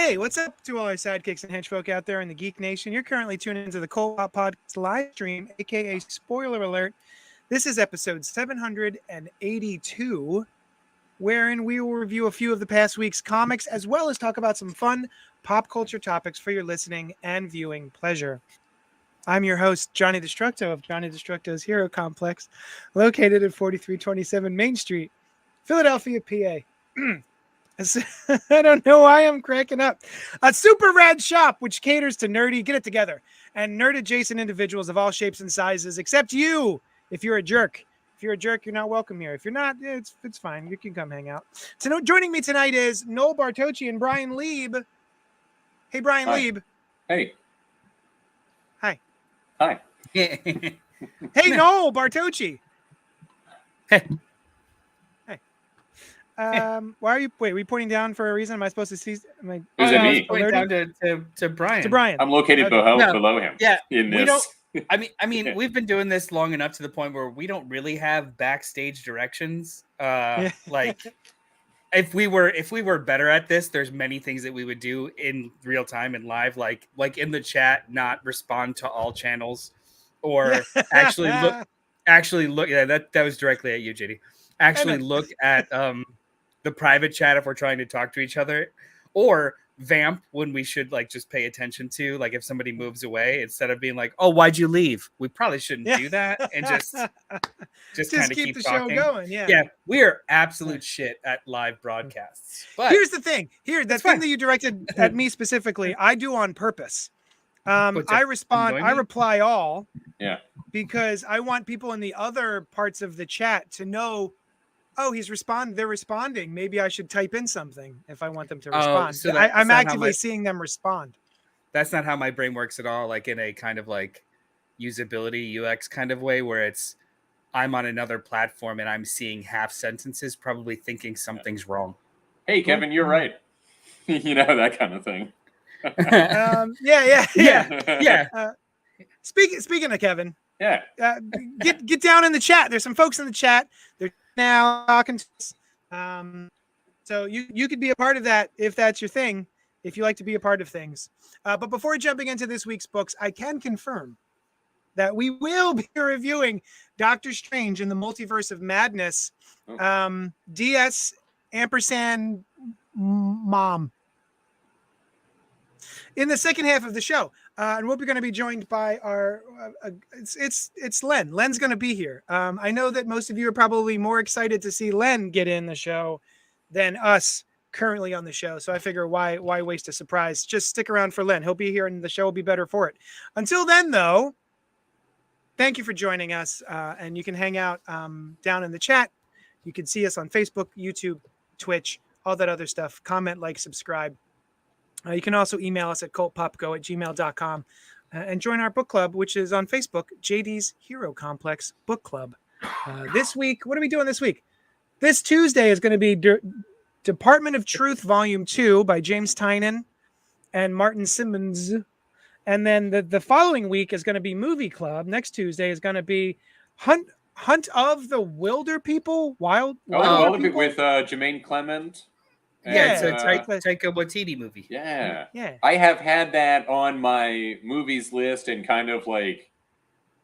Hey, what's up to all our sidekicks and henchfolk out there in the Geek Nation? You're currently tuning into the CultPop podcast live stream, aka spoiler alert. This is episode 782, wherein we will review a few of the past week's comics, as well as talk about some fun pop culture topics for your listening and viewing pleasure. I'm your host, Johnny Destructo of Johnny Destructo's Hero Complex, located at 4327 Main Street, Philadelphia, PA. I don't know why I'm cracking up. A super rad shop which caters to nerdy, get it together, and nerd adjacent individuals of all shapes and sizes, except you. If you're a jerk, you're not welcome here. If you're not, it's fine. You can come hang out. So joining me tonight is Noel Bartocci and Brian Lieb. Hey, Brian Lieb. Hey. Hi. Hi. Hey, Noel Bartocci. Hey. Why are you? Wait, are we pointing down for a reason? Am I supposed to see? Is it me? Pointing down to Brian. To Brian. I'm located below him. Yeah. In we this. don't. I mean, we've been doing this long enough to the point where we don't really have backstage directions. Like, if we were better at this, there's many things that we would do in real time and live, like in the chat, not respond to all channels, or actually look. Yeah, that was directly at you, JD. Actually, look at the private chat if we're trying to talk to each other, or vamp when we should just pay attention to, like if somebody moves away, instead of being like, oh, why'd you leave? We probably shouldn't do that, and just kind of keep the talking. show going. Yeah, we are absolute shit at live broadcasts. But here's the thing. That thing that you directed at me specifically, I do on purpose. I reply all. Yeah. Because I want people in the other parts of the chat to know, oh, they're responding. Maybe I should type in something if I want them to respond. So I'm actively seeing them respond. That's not how my brain works at all, like in a kind of like usability UX kind of way, where I'm on another platform and I'm seeing half sentences, probably thinking something's wrong. Hey, Kevin, you're right. That kind of thing. Yeah. Speaking of Kevin. Yeah. Get down in the chat. There's some folks in the chat. They're now talking to us. So you could be a part of that if that's your thing, if you like to be a part of things. But before jumping into this week's books, I can confirm that we will be reviewing Doctor Strange in the Multiverse of Madness. DS ampersand mom. In the second half of the show. And we're going to be joined by our, it's Len. Len's going to be here. I know that most of you are probably more excited to see Len get in the show than us currently on the show. So I figure why waste a surprise? Just stick around for Len. He'll be here and the show will be better for it. Until then, though, thank you for joining us. And you can hang out down in the chat. You can see us on Facebook, YouTube, Twitch, all that other stuff. Comment, like, subscribe. You can also email us at cultpopgo@gmail.com and join our book club, which is on Facebook, JD's Hero Complex Book Club. This week, what are we doing this week? This Tuesday is going to be Department of Truth Volume 2 by James Tynion and Martin Simmons. And then the following week is going to be Movie Club. Next Tuesday is going to be Hunt of the Wilder People, Wild Wilder People with Jermaine Clement. Yeah, it's a Taika Waititi movie. Yeah. I have had that on my movies list and kind of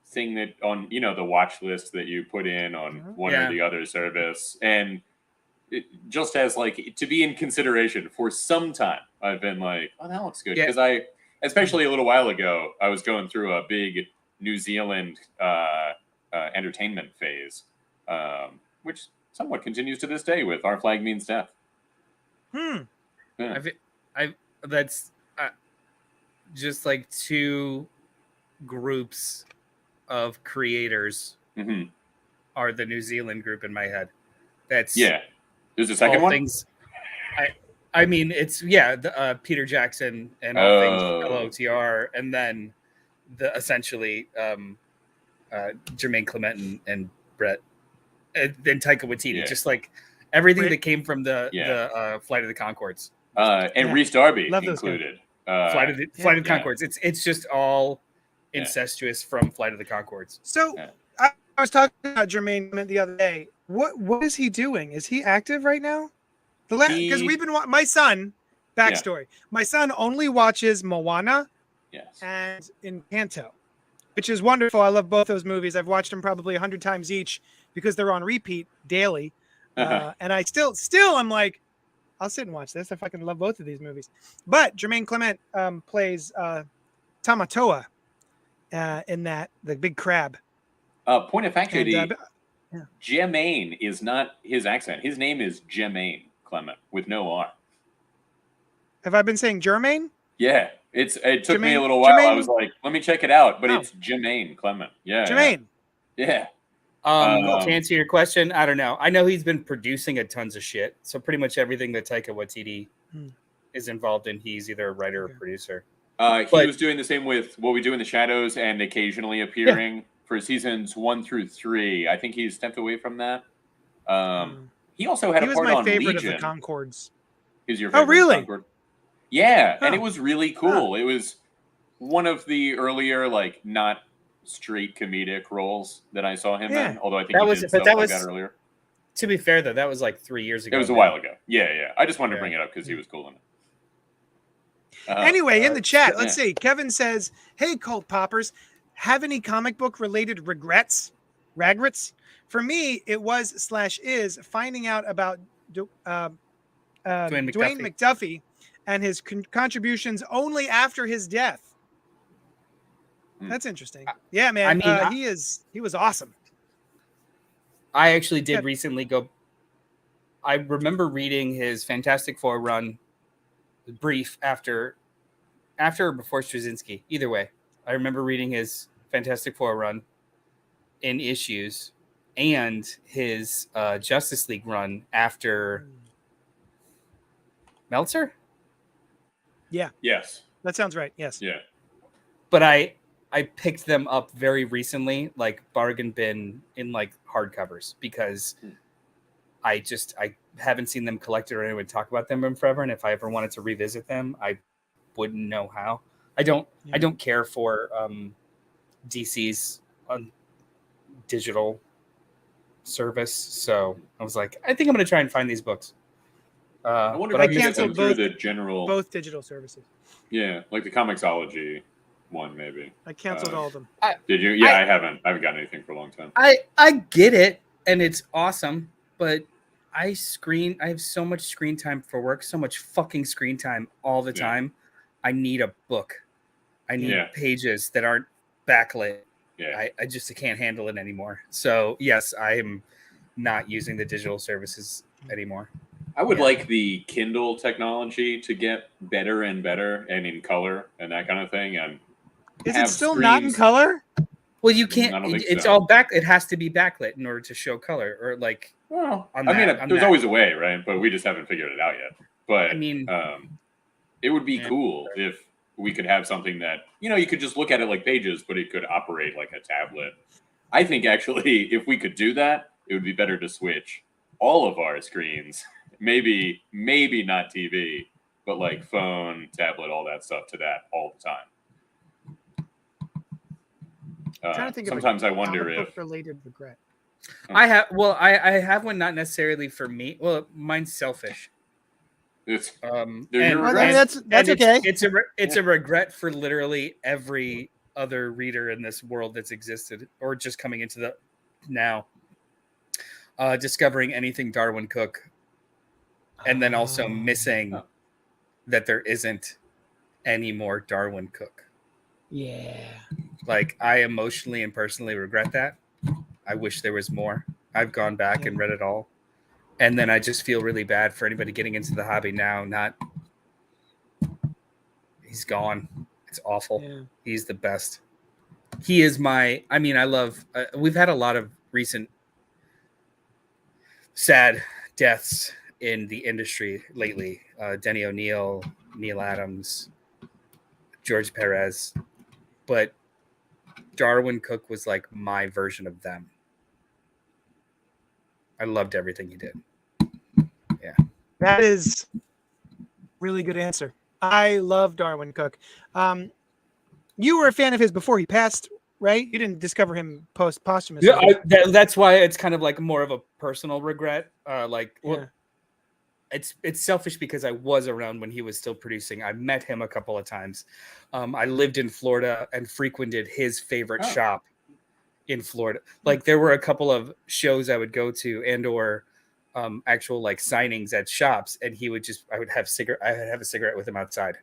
seeing it on, the watch list that you put in on one or the other service. And it just as to be in consideration for some time, I've been like, oh, that looks good. Because especially a little while ago, I was going through a big New Zealand entertainment phase, which somewhat continues to this day with Our Flag Means Death. Yeah. That's just two groups of creators are the New Zealand group in my head. That's There's a second one. Things, I mean, it's Peter Jackson and all things LOTR, and then essentially Jermaine Clement and Brett, and then Taika Waititi, just everything that came from the Flight of the Conchords. And Rhys Darby included. Flight of the Conchords. It's just all incestuous from Flight of the Conchords. So I was talking about Jermaine Clement the other day. What is he doing? Is he active right now? Because we've been my son Backstory. My son only watches Moana Yes. and Encanto, which is wonderful. I love both those movies. I've watched them probably 100 times each because they're on repeat daily. And I still I'm like, I'll sit and watch this. I fucking love both of these movies. But Jermaine Clement plays Tamatoa in that, the big crab. Point of fact, JD, yeah. Jermaine is not his accent. His name is Jermaine Clement with no R. Have I been saying Jermaine? Yeah, it took me Jermaine, a little while. Jermaine, I was like, let me check it out, but Oh. it's Jermaine Clement. Yeah, Jermaine. Yeah. To answer your question, I don't know. I know he's been producing a tons of shit, so pretty much everything that Taika Waititi is involved in, he's either a writer or producer. He was doing the same with What We Do in the Shadows and occasionally appearing for seasons 1 through 3. I think he's stepped away from that. He also had a part on Legion. He was my favorite of the Concords. Is your favorite? Oh, really? Concord? Yeah, and it was really cool. It was one of the earlier, like, not straight comedic roles that I saw him in. Although I think he did stuff like that earlier. To be fair, though, that was like 3 years ago. It was a while ago. Yeah. I just wanted to bring it up because he was cool in it. Anyway, in the chat, let's see. Kevin says, "Hey, Cult Poppers, have any comic book related regrets? For me, it was/is finding out about Dwayne McDuffie and his contributions only after his death." That's interesting. Yeah, man. I mean, he was awesome. I actually did recently go. I remember reading his Fantastic Four run, brief after or before Straczynski. Either way, I remember reading his Fantastic Four run in issues and his Justice League run after Meltzer. Yeah. Yes. That sounds right. Yes. Yeah. But I picked them up very recently, like bargain bin in like hardcovers, because I haven't seen them collected or anyone talk about them in forever. And if I ever wanted to revisit them, I wouldn't know how. I don't care for DC's digital service. So I was like, I think I'm going to try and find these books. I wonder if I canceled through the general, both digital services. Yeah. Like the Comixology one, maybe. I canceled all of them. Did you? Yeah, I haven't gotten anything for a long time. I get it, and it's awesome, but I have so much screen time for work, so much fucking screen time all the time. I need a book. I need pages that aren't backlit. Yeah. I just can't handle it anymore. So yes, I am not using the digital services anymore. I would like the Kindle technology to get better and better, and in color and that kind of thing. And is it still not in color? Well, you can't. It's all back. It has to be backlit in order to show color, or like. Well, there's always a way, right? But we just haven't figured it out yet. But I mean, it would be cool if we could have something that you could just look at it like pages, but it could operate like a tablet. I think actually, if we could do that, it would be better to switch all of our screens, maybe not TV, but like phone, tablet, all that stuff to that all the time. Sometimes I wonder if related regret. I have one, not necessarily for me. Well, mine's selfish. That's okay. It's a regret for literally every other reader in this world that's existed or just coming into the now. Discovering anything Darwin Cook, and then also missing that there isn't any more Darwin Cook. Yeah. Like, I emotionally and personally regret that. I wish there was more. I've gone back and read it all. And then I just feel really bad for anybody getting into the hobby now. He's gone. It's awful. Yeah. He's the best. He is I love, we've had a lot of recent sad deaths in the industry lately. Denny O'Neil, Neil Adams, George Perez. But Darwin Cook was like my version of them. I loved everything he did. Yeah. That is really good answer. I love Darwin Cook. You were a fan of his before he passed, right? You didn't discover him posthumously. Yeah, that's why it's kind of like more of a personal regret. it's selfish because I was around when he was still producing. I met him a couple of times. I lived in Florida and frequented his favorite shop in Florida. Like there were a couple of shows I would go to and or actual like signings at shops, and I would have a cigarette with him outside.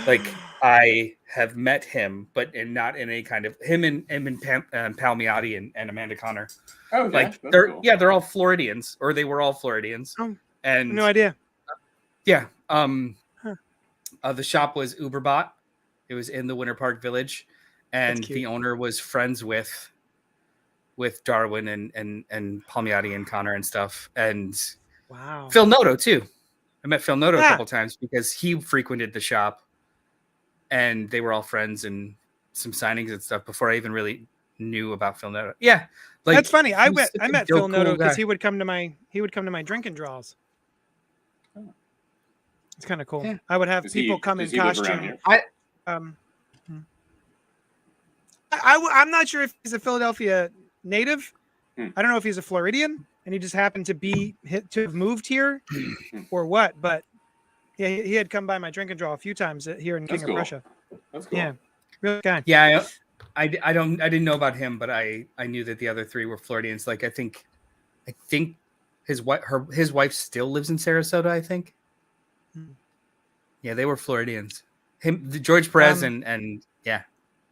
Like I have met him, but not in any kind of him and Palmiotti and Amanda Connor. Oh, okay. Like That's they're cool. they're all Floridians, or they were all Floridians. Oh, and no idea. Yeah. The shop was Uberbot. It was in the Winter Park Village, and the owner was friends with Darwin and Palmiotti and Connor and stuff. And wow, Phil Noto too. I met Phil Noto a couple times because he frequented the shop, and they were all friends and some signings and stuff before I even really knew about Phil Noto. Yeah, like that's funny. I met Phil Noto because guy. he would come to my drinking draws. It's kind of cool. Yeah. I would have people come in costume. I'm not sure if he's a Philadelphia native. I don't know if he's a Floridian and he just happened to have moved here or what. But yeah, he had come by my drink and draw a few times here in King of Prussia. That's cool. Yeah, really kind. Yeah, I didn't know about him, but I knew that the other three were Floridians. Like I think his wife still lives in Sarasota. I think. Yeah, they were Floridians. George Perez and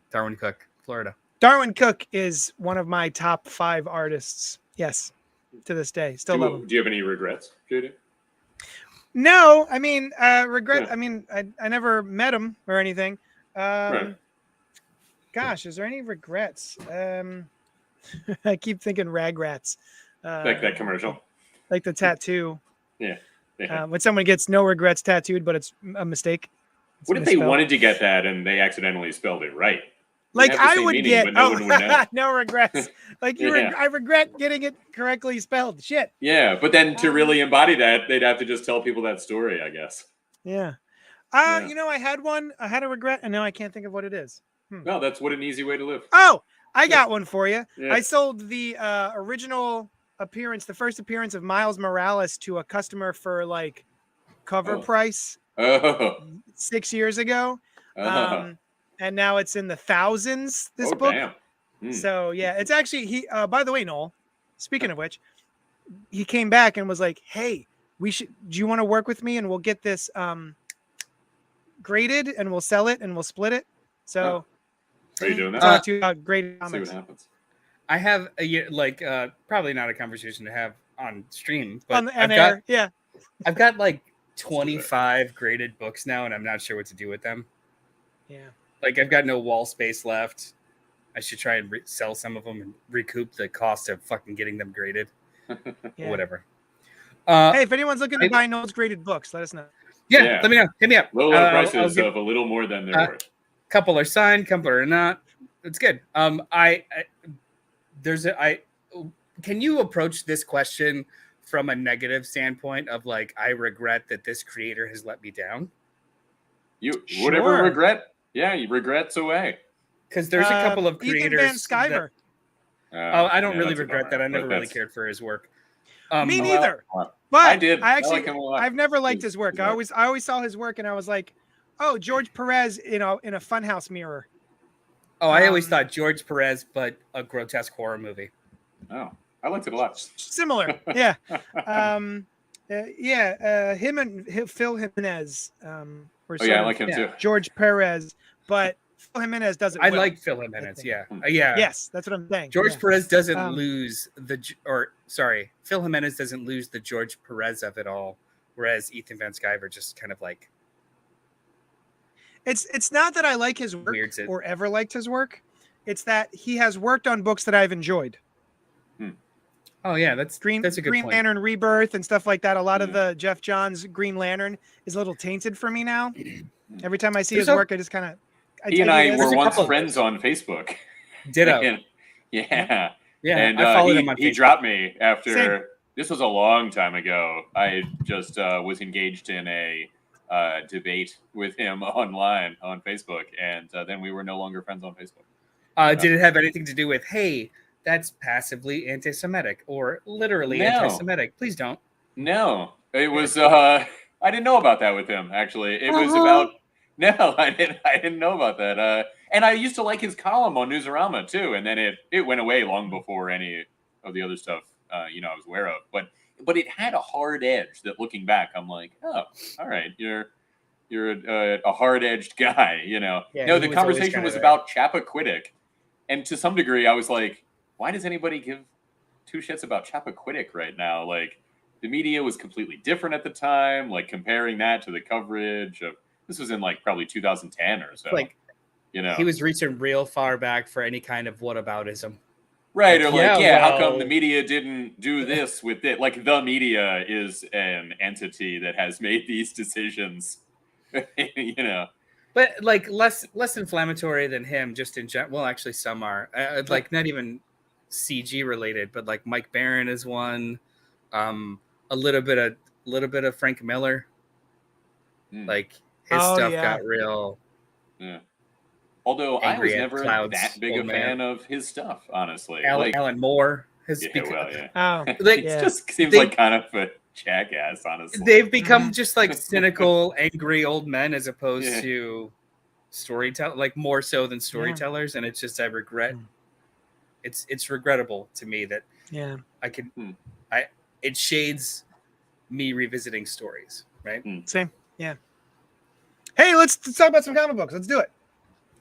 Darwin Cook, Florida. Darwin Cook is one of my top 5 artists. Yes, to this day, still love him. Do you have any regrets, JD? No, I mean regret. Yeah. I mean, I never met him or anything. Right. Gosh, is there any regrets? I keep thinking Ragrats. Like that commercial. Like the tattoo. Yeah. When someone gets no regrets tattooed, but it's a mistake. What if they wanted to get that and they accidentally spelled it right? Like I would get no regrets. Like I regret getting it correctly spelled. Shit. Yeah, but then to really embody that, they'd have to just tell people that story, I guess. Yeah. You know, I had a regret, and now I can't think of what it is. Well, that's what an easy way to live. Oh, I got one for you. Yeah. I sold the original the first appearance of Miles Morales to a customer for like cover price 6 years ago. And now it's in the thousands, this book. Damn. So yeah, it's actually by the way, Noel, speaking of which, he came back and was like, hey, do you want to work with me and we'll get this graded and we'll sell it and we'll split it. So are you doing that? Talk to you about graded comics. See what happens. I have probably not a conversation to have on stream, but I've got like 25 graded books now, and I'm not sure what to do with them. Yeah. Like I've got no wall space left. I should try and sell some of them and recoup the cost of fucking getting them graded. Or whatever. Hey, if anyone's looking to buy Noel's graded books, let us know. Yeah, let me know. Hit me up. Low prices of a little more than they're worth. Couple are signed, couple are not. It's good. Can you approach this question from a negative standpoint of like, I regret that this creator has let me down? Whatever regret. Yeah, you regrets away. Because there's a couple of creators. Ethan Van Sciver. I don't really regret that. I never really cared for his work. Me neither. But I did. I've never liked his work. I always saw his work and I was like, oh, George Perez in a funhouse mirror. Oh, I always thought George Perez, but a grotesque horror movie. Oh, I liked it a lot. Similar, yeah. Him and Phil Jimenez. I like him too. George Perez, but Phil Jimenez doesn't. I like Phil Jimenez. Yeah. Yes, that's what I'm saying. George Perez doesn't lose Phil Jimenez doesn't lose the George Perez of it all, whereas Ethan Van Sciver just kind of like. It's not that I like his work or ever liked his work. It's that he has worked on books that I've enjoyed. Oh yeah, that's a good Green point. Lantern Rebirth and stuff like that. A lot of the Jeff Johns Green Lantern is a little tainted for me now. Every time I see his work, I just kind of. He and I were once friends on Facebook. Ditto. Yeah. And I followed him on Facebook. He dropped me after. This was a long time ago. I just was engaged in a debate with him online on Facebook, and then we were no longer friends on Facebook. Did it have anything to do with, hey, that's passively anti-Semitic or literally anti-Semitic? Please don't. No, It was I didn't know about that with him, actually. It was about no, I didn't know about that. And I used to like his column on Newsarama too, and then it went away long before any of the other stuff I was aware of. But it had a hard edge that, looking back, I'm like, oh, all right, you're a hard-edged guy, Yeah, No, the conversation was about Chappaquiddick, and to some degree, I was like, why does anybody give two shits about Chappaquiddick right now? Like, the media was completely different at the time. Like, comparing that to the coverage of this was in like probably 2010 or so. Like, he was reaching real far back for any kind of whataboutism. Right, or like, how come the media didn't do this with it? Like, the media is an entity that has made these decisions, But like less inflammatory than him, just in general. Well, actually, some are like not even CG related, but like Mike Barron is one. A little bit of Frank Miller. Like his stuff got real. Yeah. Although I was never that big a fan of his stuff, honestly. Alan Moore has become. It just seems like kind of a jackass, honestly. They've become just like cynical, angry old men as opposed to storytellers, like more so than storytellers. And it's just, I regret. It's regrettable to me that it shades me revisiting stories, right? Same. Yeah. Hey, let's talk about some comic books. Let's do it.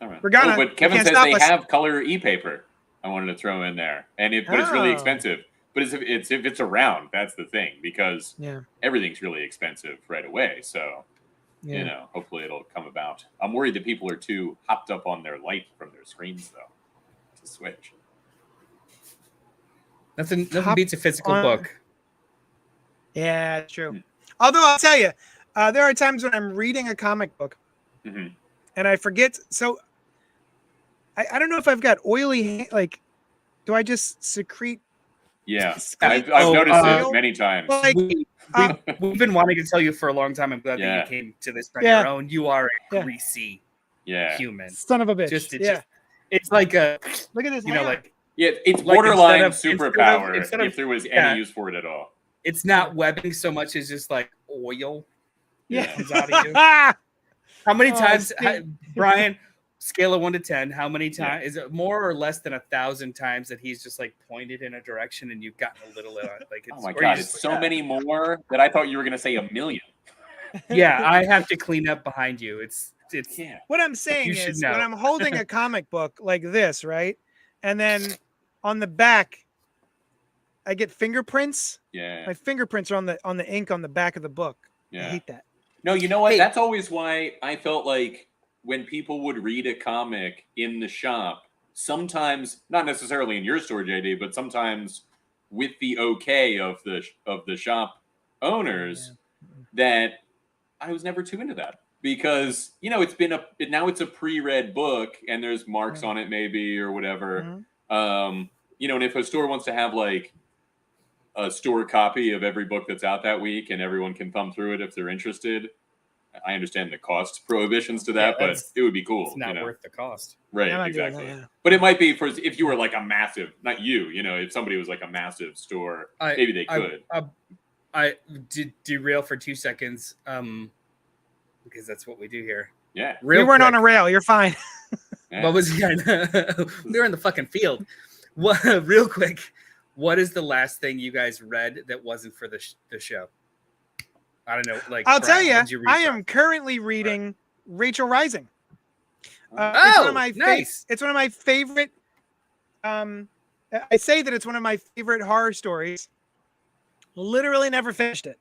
All right. But Kevin says they have color e-paper. I wanted to throw in there, but it's really expensive. But if it's around, that's the thing, because everything's really expensive right away. So hopefully it'll come about. I'm worried that people are too hopped up on their light from their screens though to switch. Nothing beats a physical book. Yeah, true. Although I'll tell you, there are times when I'm reading a comic book and I forget. So I don't know if I've got oily, like, do I just secrete? Yeah, I've noticed it many times. Like, we've been wanting to tell you for a long time. I'm glad that you came to this on your own. You are a greasy human. Son of a bitch. It's like a, look at this. It's borderline superpower if there was any use for it at all. It's not webbing so much as just like oil. Comes out of you. How many times, Brian? Scale of 1 to 10. How many times is it? More or less than 1,000 times that he's just like pointed in a direction and you've gotten a little like. Oh my god! It's so many more that I thought you were going to say 1 million. Yeah, I have to clean up behind you. It's. What I'm saying is, when I'm holding a comic book like this, right, and then on the back, I get fingerprints. Yeah. My fingerprints are on the ink on the back of the book. Yeah. I hate that. No, you know what? That's always why I felt like when people would read a comic in the shop, sometimes, not necessarily in your store, JD, but sometimes with the okay of the shop owners, that I was never too into that. Because, now it's a pre-read book and there's marks on it maybe or whatever. And if a store wants to have like a store copy of every book that's out that week and everyone can thumb through it if they're interested, I understand the cost prohibitions to that, but it would be cool. It's not worth the cost. Right, exactly. But it might be if you were like a massive, not you, if somebody was like a massive store, maybe they could. I did derail for 2 seconds because that's what we do here. Yeah. We weren't on a rail. You're fine. What was we were in the fucking field. Real quick, what is the last thing you guys read that wasn't for the show? I don't know. Like, I'll tell you, I am currently reading Rachel Rising. It's one of my nice. It's one of my favorite. I say that it's one of my favorite horror stories. Literally never finished it.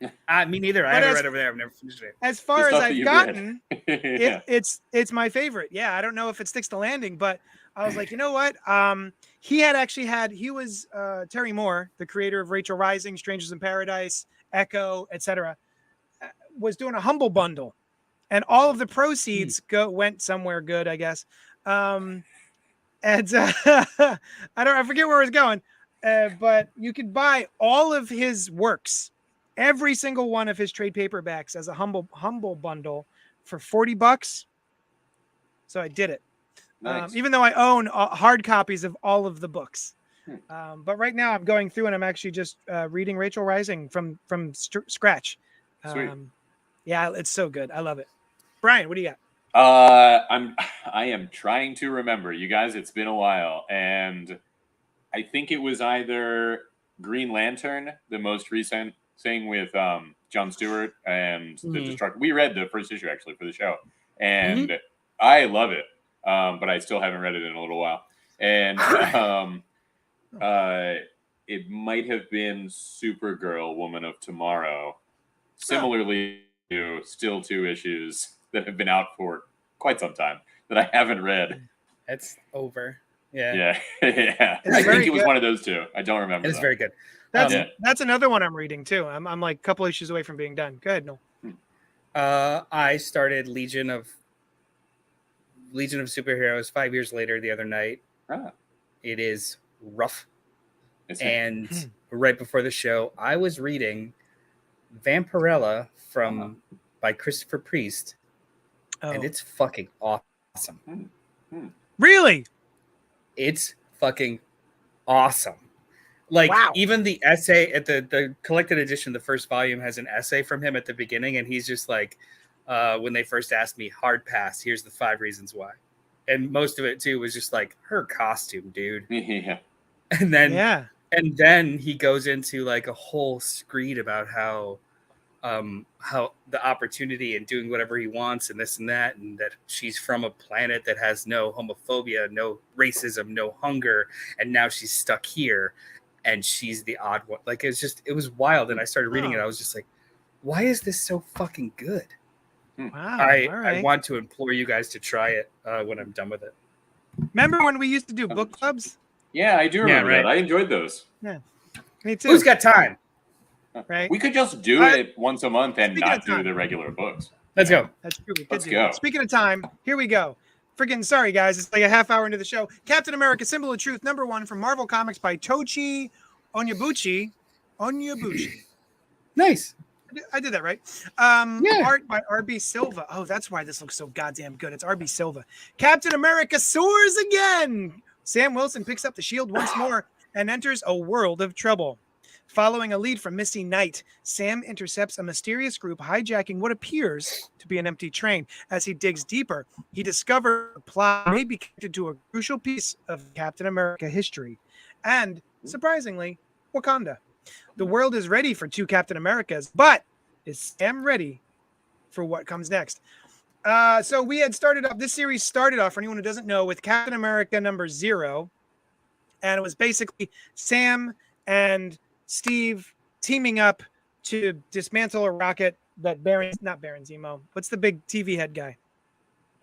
Me neither. I haven't read over there. I've never finished it. As far as I've gotten, it's my favorite. Yeah, I don't know if it sticks to landing, but I was like, you know what? He was Terry Moore, the creator of Rachel Rising, Strangers in Paradise, Echo, etc., was doing a humble bundle, and all of the proceeds went somewhere good, I guess. And I forget where it was going, but you could buy all of his works, every single one of his trade paperbacks, as a humble bundle for $40. So I did it. Nice. Even though I own hard copies of all of the books. But right now I'm going through and I'm actually just reading Rachel Rising from scratch. Sweet. Yeah, it's so good. I love it. Brian, what do you got? I am trying to remember, you guys. It's been a while, and I think it was either Green Lantern, the most recent thing with Jon Stewart and the Destructor. We read the first issue actually for the show, and I love it. But I still haven't read it in a little while, and it might have been Supergirl, Woman of Tomorrow. Similarly, to still 2 issues that have been out for quite some time that I haven't read. It's over. Yeah. Yeah. Yeah. It's I very think it was good. one of those 2. I don't remember. It's though. very good. That's another one I'm reading too. I'm like a couple issues away from being done. Go ahead, Noel. I started Legion of Superheroes 5 years later the other night. It is rough. And right before the show, I was reading Vampirella by Christopher Priest, and it's fucking awesome. Really? It's fucking awesome. Like, even the essay at the collected edition, the first volume has an essay from him at the beginning, and he's just like, when they first asked me, hard pass, here's the 5 reasons why. And most of it too was just like, her costume, dude. Yeah. And then he goes into like a whole screed about how the opportunity and doing whatever he wants and this and that she's from a planet that has no homophobia, no racism, no hunger, and now she's stuck here and she's the odd one. Like, it was wild. And I started reading it. I was just like, why is this so fucking good? Wow. I want to implore you guys to try it when I'm done with it. Remember when we used to do book clubs? Yeah, I do remember that. I enjoyed those. Yeah, me too. Who's got time? Right. We could just do it once a month and not do the regular books. Let's go. That's true. Let's go. Speaking of time, here we go. Freaking sorry, guys. It's like a half hour into the show. Captain America: Symbol of Truth, #1 from Marvel Comics by Tochi Onyebuchi. Nice. I did that right. Art by R.B. Silva. Oh, that's why this looks so goddamn good. It's R.B. Silva. Captain America soars again. Sam Wilson picks up the shield once more and enters a world of trouble. Following a lead from Misty Knight, Sam intercepts a mysterious group hijacking what appears to be an empty train. As he digs deeper, he discovers the plot may be connected to a crucial piece of Captain America history. And, surprisingly, Wakanda. The world is ready for 2 Captain Americas, but is Sam ready for what comes next? So we had started off, this series started off, for anyone who doesn't know, with Captain America #0. And it was basically Sam and Steve teaming up to dismantle a rocket that not Baron Zemo. What's the big TV head guy?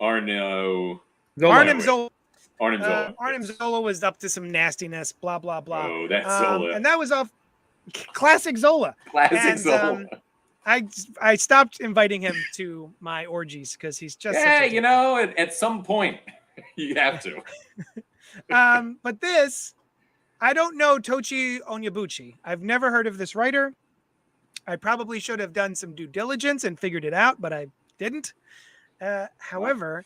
Arnim Zola. Zola. Zola was up to some nastiness, blah, blah, blah. Oh, that's Zola. And that was off classic Zola. Zola. I stopped inviting him to my orgies because he's just at some point you have to. But this, I don't know Tochi Onyebuchi. I've never heard of this writer. I probably should have done some due diligence and figured it out, but I didn't. However,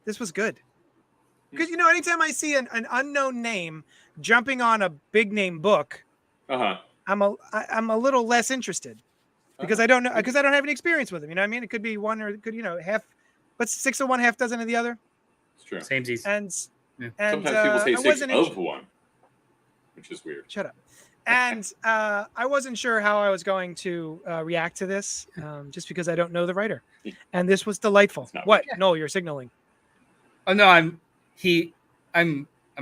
this was good. Because, anytime I see an unknown name jumping on a big name book, I'm a little less interested because I don't know, because I don't have any experience with him. You know what I mean? It could be one, or it could, half. What's 6 of one, half dozen of the other? It's true. Samesies. And sometimes people say 6 of one, which is weird. Shut up. And I wasn't sure how I was going to react to this, just because I don't know the writer. And this was delightful. What? No, you're signaling. Oh no, I'm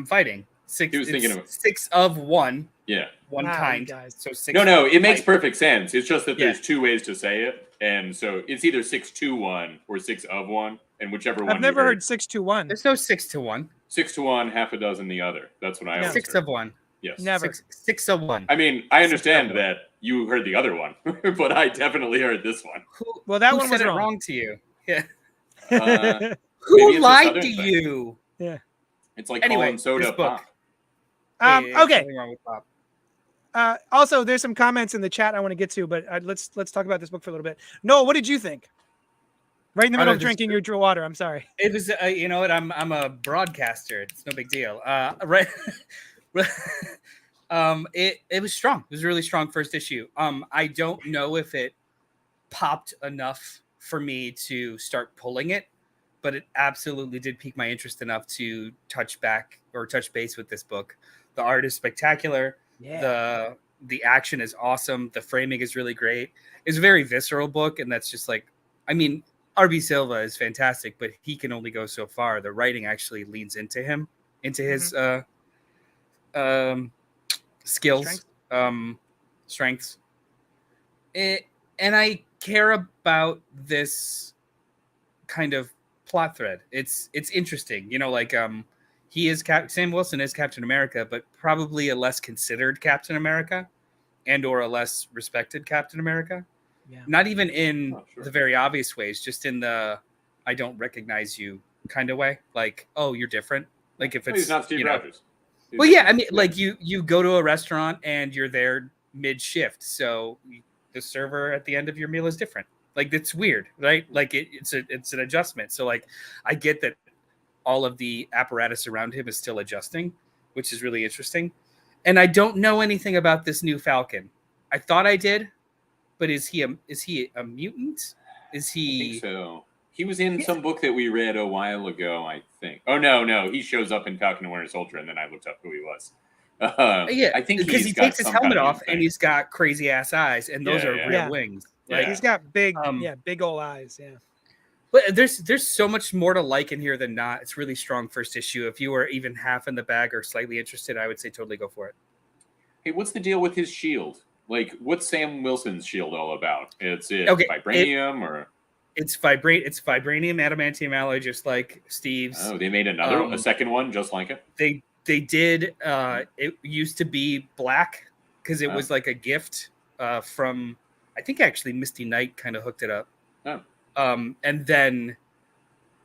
fighting. He was thinking of 6 of one. Yeah. One kind. Guys. So 6. No, it makes perfect sense. It's just that there's 2 ways to say it, and so it's either 6 to 1 or 6 of one, and whichever one. I've never heard 6 to 1. There's no 6 to 1. 6 to 1, half a dozen the other. That's what I always 6 heard. of one. Yes. Never. 6 of one. I mean, I understand that you heard the other one, but I definitely heard this one. Well, that Who one was said it wrong. wrong to you. Yeah. Who lied to you? Yeah. It's like calling soda pop. Okay. Wrong with pop. Also, there's some comments in the chat I want to get to, but let's talk about this book for a little bit. Noel, what did you think? Right in the middle of drinking your water. I'm sorry. It was, you know what? I'm a broadcaster. It's no big deal. Right. It was strong. It was a really strong first issue. I don't know if it popped enough for me to start pulling it, but it absolutely did pique my interest enough to touch base with this book. The art is spectacular. Yeah. The action is awesome. The framing is really great. It's a very visceral book, and that's just like, I mean, RB Silva is fantastic, but he can only go so far. The writing actually leans into his skills, strengths. And I care about this kind of plot thread. It's interesting, like he is Sam Wilson is Captain America, but probably a less considered Captain America, and or a less respected Captain America. Yeah. Not even in the very obvious ways, just in the I don't recognize you kind of way. Like, oh, you're different. Like if it's he's not Steve Rogers. Well, yeah, I mean, like you go to a restaurant and you're there mid shift, so the server at the end of your meal is different. Like it's weird, right? Like it's an adjustment. So like I get that all of the apparatus around him is still adjusting, which is really interesting. And I don't know anything about this new Falcon. I thought I did, but is he a mutant? Is he? I think so. He was in some book that we read a while ago, I think. Oh no, he shows up in Falcon and Winter Soldier, and then I looked up who he was. Yeah, I think because he takes his helmet off and he's got crazy ass eyes, and those are real wings. Like he's got big old eyes. Yeah. But there's so much more to like in here than not. It's really strong first issue. If you were even half in the bag or slightly interested, I would say totally go for it. Hey, what's the deal with his shield? Like, what's Sam Wilson's shield all about? It's vibranium or? It's vibranium adamantium alloy, just like Steve's. Oh, they made a second one just like it. They did. It used to be black because it was like a gift from, I think actually Misty Knight kind of hooked it up. Oh. And then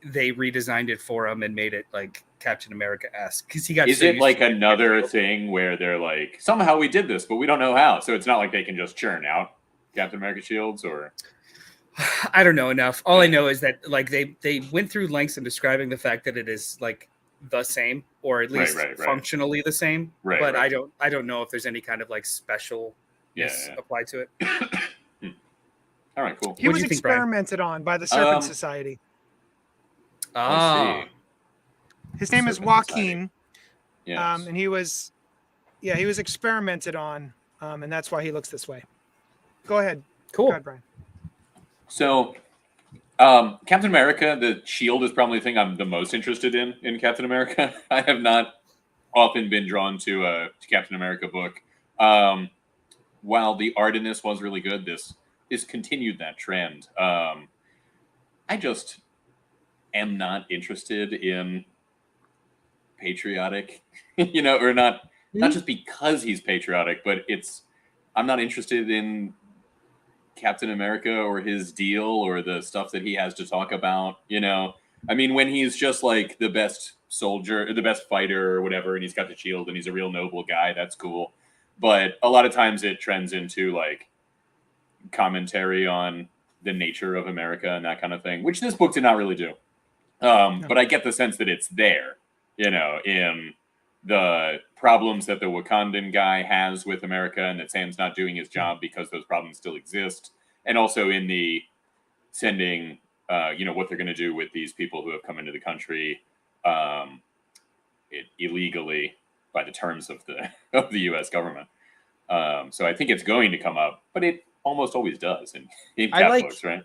they redesigned it for him and made it like Captain America-esque because he got. Is it like another thing where they're like, somehow we did this, but we don't know how? So it's not like they can just churn out Captain America shields, or I don't know enough. All I know is that like they went through lengths in describing the fact that it is like the same, or at least functionally the same. But I don't know if there's any kind of like special applied to it. All right, cool. He was experimented on by the Serpent Society. His name is Joaquin. Yes. And he was experimented on, and that's why he looks this way. Go ahead. Cool. Go ahead, Brian. So, Captain America, the shield is probably the thing I'm the most interested in Captain America. I have not often been drawn to a Captain America book. While the art in this was really good, this continued that trend. I just am not interested in patriotic, or not just because he's patriotic, but I'm not interested in Captain America or his deal or the stuff that he has to talk about. I mean, when he's just like the best soldier or the best fighter or whatever, and he's got the shield and he's a real noble guy, that's cool. But a lot of times it trends into like commentary on the nature of America and that kind of thing, which this book did not really do. But I get the sense that it's there, in the problems that the Wakandan guy has with America, and that Sam's not doing his job because those problems still exist. And also in the sending, what they're going to do with these people who have come into the country illegally by the terms of the U.S. government. So I think it's going to come up, but it almost always does in Cap books, right?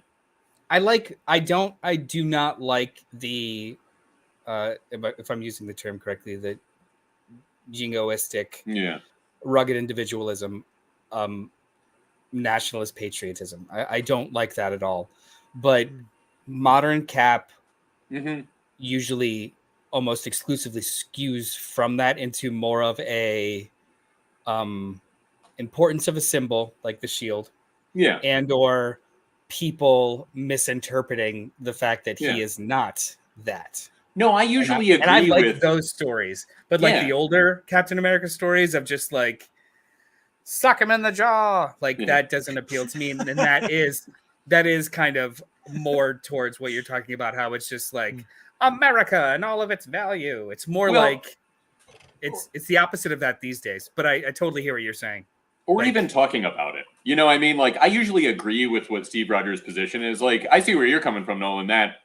I do not like the, if I'm using the term correctly, the jingoistic, rugged individualism, nationalist patriotism. I don't like that at all. But modern Cap usually almost exclusively skews from that into more of a importance of a symbol like the shield, and or people misinterpreting the fact that he is not that. No, I usually agree. And I like with those stories, but like the older Captain America stories of just like suck him in the jaw, like that doesn't appeal to me. And that is kind of more towards what you're talking about, how it's just like America and all of its value. It's more like it's the opposite of that these days. But I totally hear what you're saying. Or like, even talking about it. You know, I mean, like, I usually agree with what Steve Rogers' position is. Like, I see where you're coming from, Nolan. That,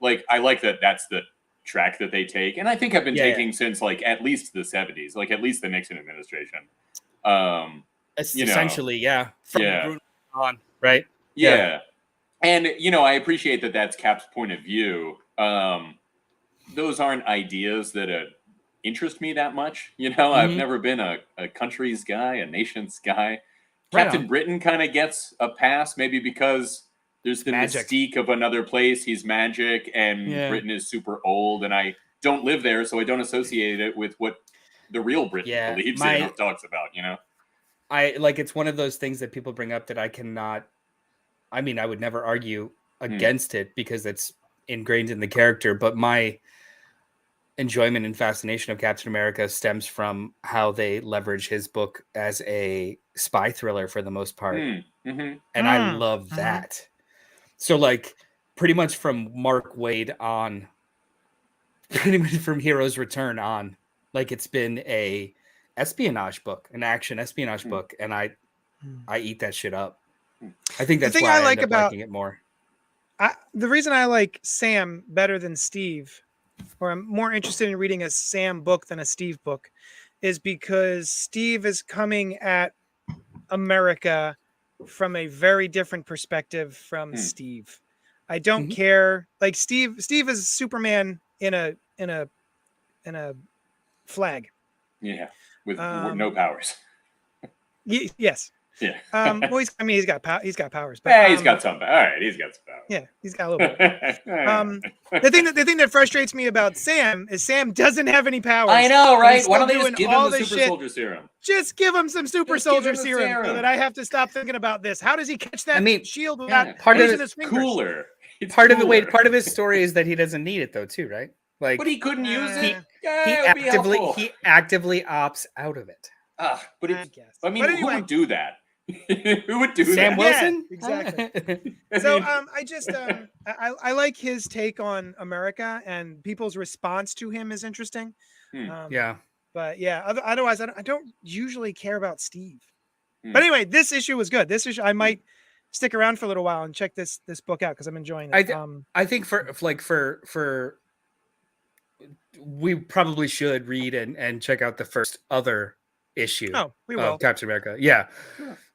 like, I like that that's the track that they take. And I think I've been taking since, like, at least the 70s, like, at least the Nixon administration. Essentially, From on, right? Yeah. And, you know, I appreciate that that's Cap's point of view. Those aren't ideas that interest me that much. You know, I've never been a country's guy, a nation's guy. Captain Britain kind of gets a pass, maybe because there's the mystique of another place. He's magic, and Britain is super old, and I don't live there, so I don't associate it with what the real Britain believes in or talks about, you know? It's one of those things that people bring up that I cannot, I mean, I would never argue against it because it's ingrained in the character, but my enjoyment and fascination of Captain America stems from how they leverage his book as a spy thriller for the most part. And I love that. So like pretty much from Mark Waid on, pretty much from Hero's Return on, like it's been a espionage book, an action espionage book. And I eat that shit up. I think that's why I like liking it more. The reason I like Sam better than Steve, or I'm more interested in reading a Sam book than a Steve book, is because Steve is coming at America from a very different perspective from Steve. I don't care. Like Steve is Superman in a flag. Yeah, with no powers. Yes. Yeah. Well, he's got powers. But, yeah, he's got some. All right, he's got some powers. Yeah, he's got a little bit. The thing that frustrates me about Sam is Sam doesn't have any powers. I know, right? Why don't they just give him the super soldier serum? Just give him some super soldier serum so that I have to stop thinking about this. How does he catch that shield without using his fingers? Cooler. Part of his story is that he doesn't need it though, too, right? Like, but he couldn't use it. He actively opts out of it. But anyway, who would do that? Who would do Sam that? Wilson? Yeah, exactly. So I just I like his take on America, and people's response to him is interesting. But otherwise I don't usually care about Steve. But anyway, this issue was good. This issue I might stick around for a little while and check this book out because I'm enjoying it. I think for we probably should read and check out the first other issue of Captain America. Yeah.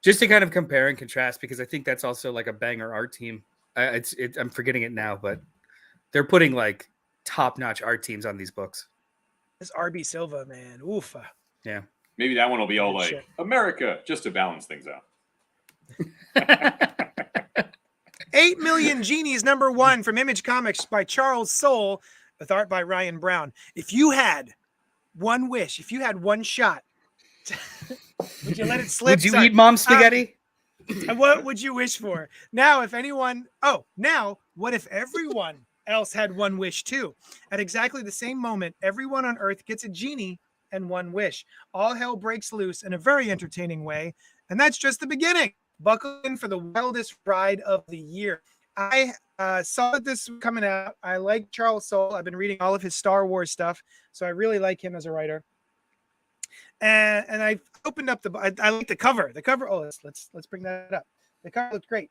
Just to kind of compare and contrast, because I think that's also like a banger art team. I'm forgetting it now, but they're putting like top-notch art teams on these books. This RB Silva, man. Oof. Yeah. Maybe that one will be all like America, just to balance things out. 8 Million Genies #1 from Image Comics by Charles Soule with art by Ryan Brown. If you had one wish, if you had one shot, would you let it slip? Would you eat mom's spaghetti? What would you wish for? Now, what if everyone else had one wish too? At exactly the same moment, everyone on Earth gets a genie and one wish. All hell breaks loose in a very entertaining way. And that's just the beginning. Buckle in for the wildest ride of the year. I saw that this was coming out. I like Charles Soule. I've been reading all of his Star Wars stuff, so I really like him as a writer. And I opened up I like the cover. The cover. Oh, let's bring that up. The cover looked great.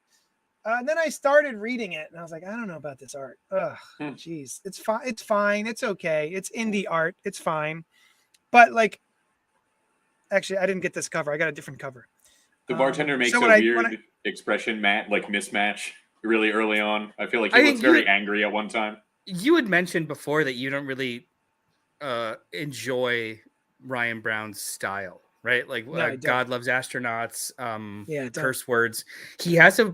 And then I started reading it, and I was like, I don't know about this art. Ugh, jeez, it's fine. It's fine. It's okay. It's indie art. It's fine. But like, actually, I didn't get this cover. I got a different cover. The bartender makes a weird expression, mismatch really early on. I feel like he looks very angry at one time. You had mentioned before that you don't really enjoy Ryan Brown's style, right? Like God Loves Astronauts, curse words. He has a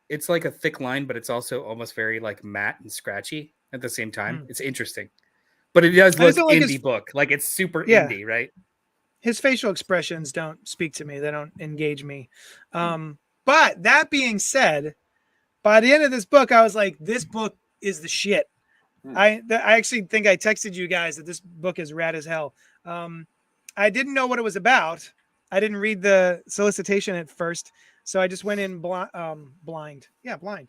it's like a thick line, but it's also almost very like matte and scratchy at the same time. It's interesting. But it does look indie book. Like it's super indie, right? His facial expressions don't speak to me. They don't engage me. But that being said, by the end of this book, I was like, this book is the shit. I actually think I texted you guys that this book is rad as hell. I didn't know what it was about. I didn't read the solicitation at first. So I just went in blind. Yeah, blind.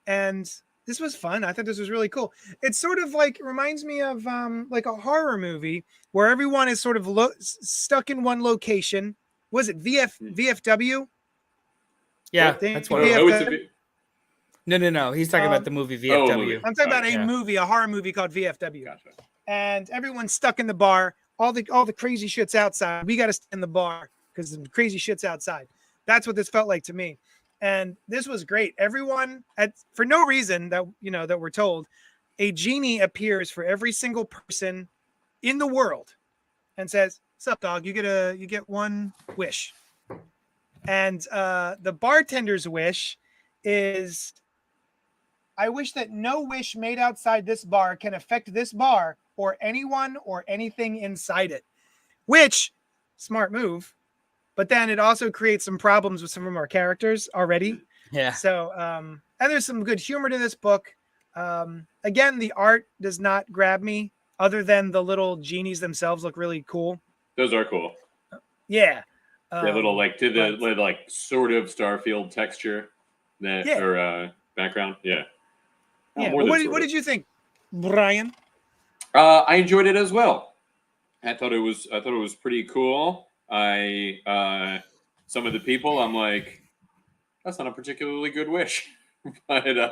And this this was fun. I thought this was really cool. It's sort of like reminds me of like a horror movie where everyone is sort of stuck in one location. Was it VFW? Yeah, That's what. No. He's talking about the movie VFW. I'm talking about a movie, a horror movie called VFW. Gotcha. And everyone's stuck in the bar. All the crazy shit's outside. We got to stay in the bar because the crazy shit's outside. That's what this felt like to me. And this was great. Everyone, for no reason that that we're told, a genie appears for every single person in the world, and says, "Sup, dog? You get one wish." And the bartender's wish is, "I wish that no wish made outside this bar can affect this bar or anyone or anything inside it." Which, smart move. But then it also creates some problems with some of our characters already. Yeah. So, and there's some good humor to this book. Again, the art does not grab me, other than the little genies themselves look really cool. Those are cool. Yeah. They're little like sort of Starfield texture or background. Yeah. Yeah. What did you think, Brian? I enjoyed it as well. I thought it was pretty cool. Some of the people, I'm like, that's not a particularly good wish, but there's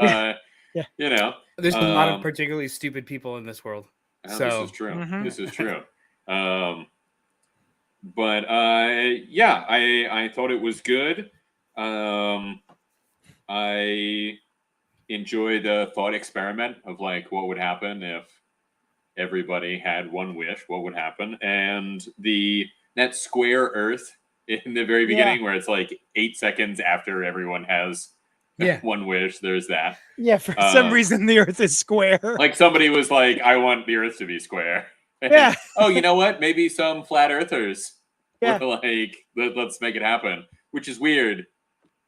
a lot of particularly stupid people in this world. So this is true. This is true. But I thought it was good. I enjoy the thought experiment of like what would happen if everybody had one wish. What would happen? And that square Earth in the very beginning, where it's like 8 seconds after everyone has one wish. There's that. Yeah, for some reason the Earth is square. Like somebody was like, "I want the Earth to be square." And, yeah. Oh, you know what? Maybe some flat earthers were like, let's make it happen. Which is weird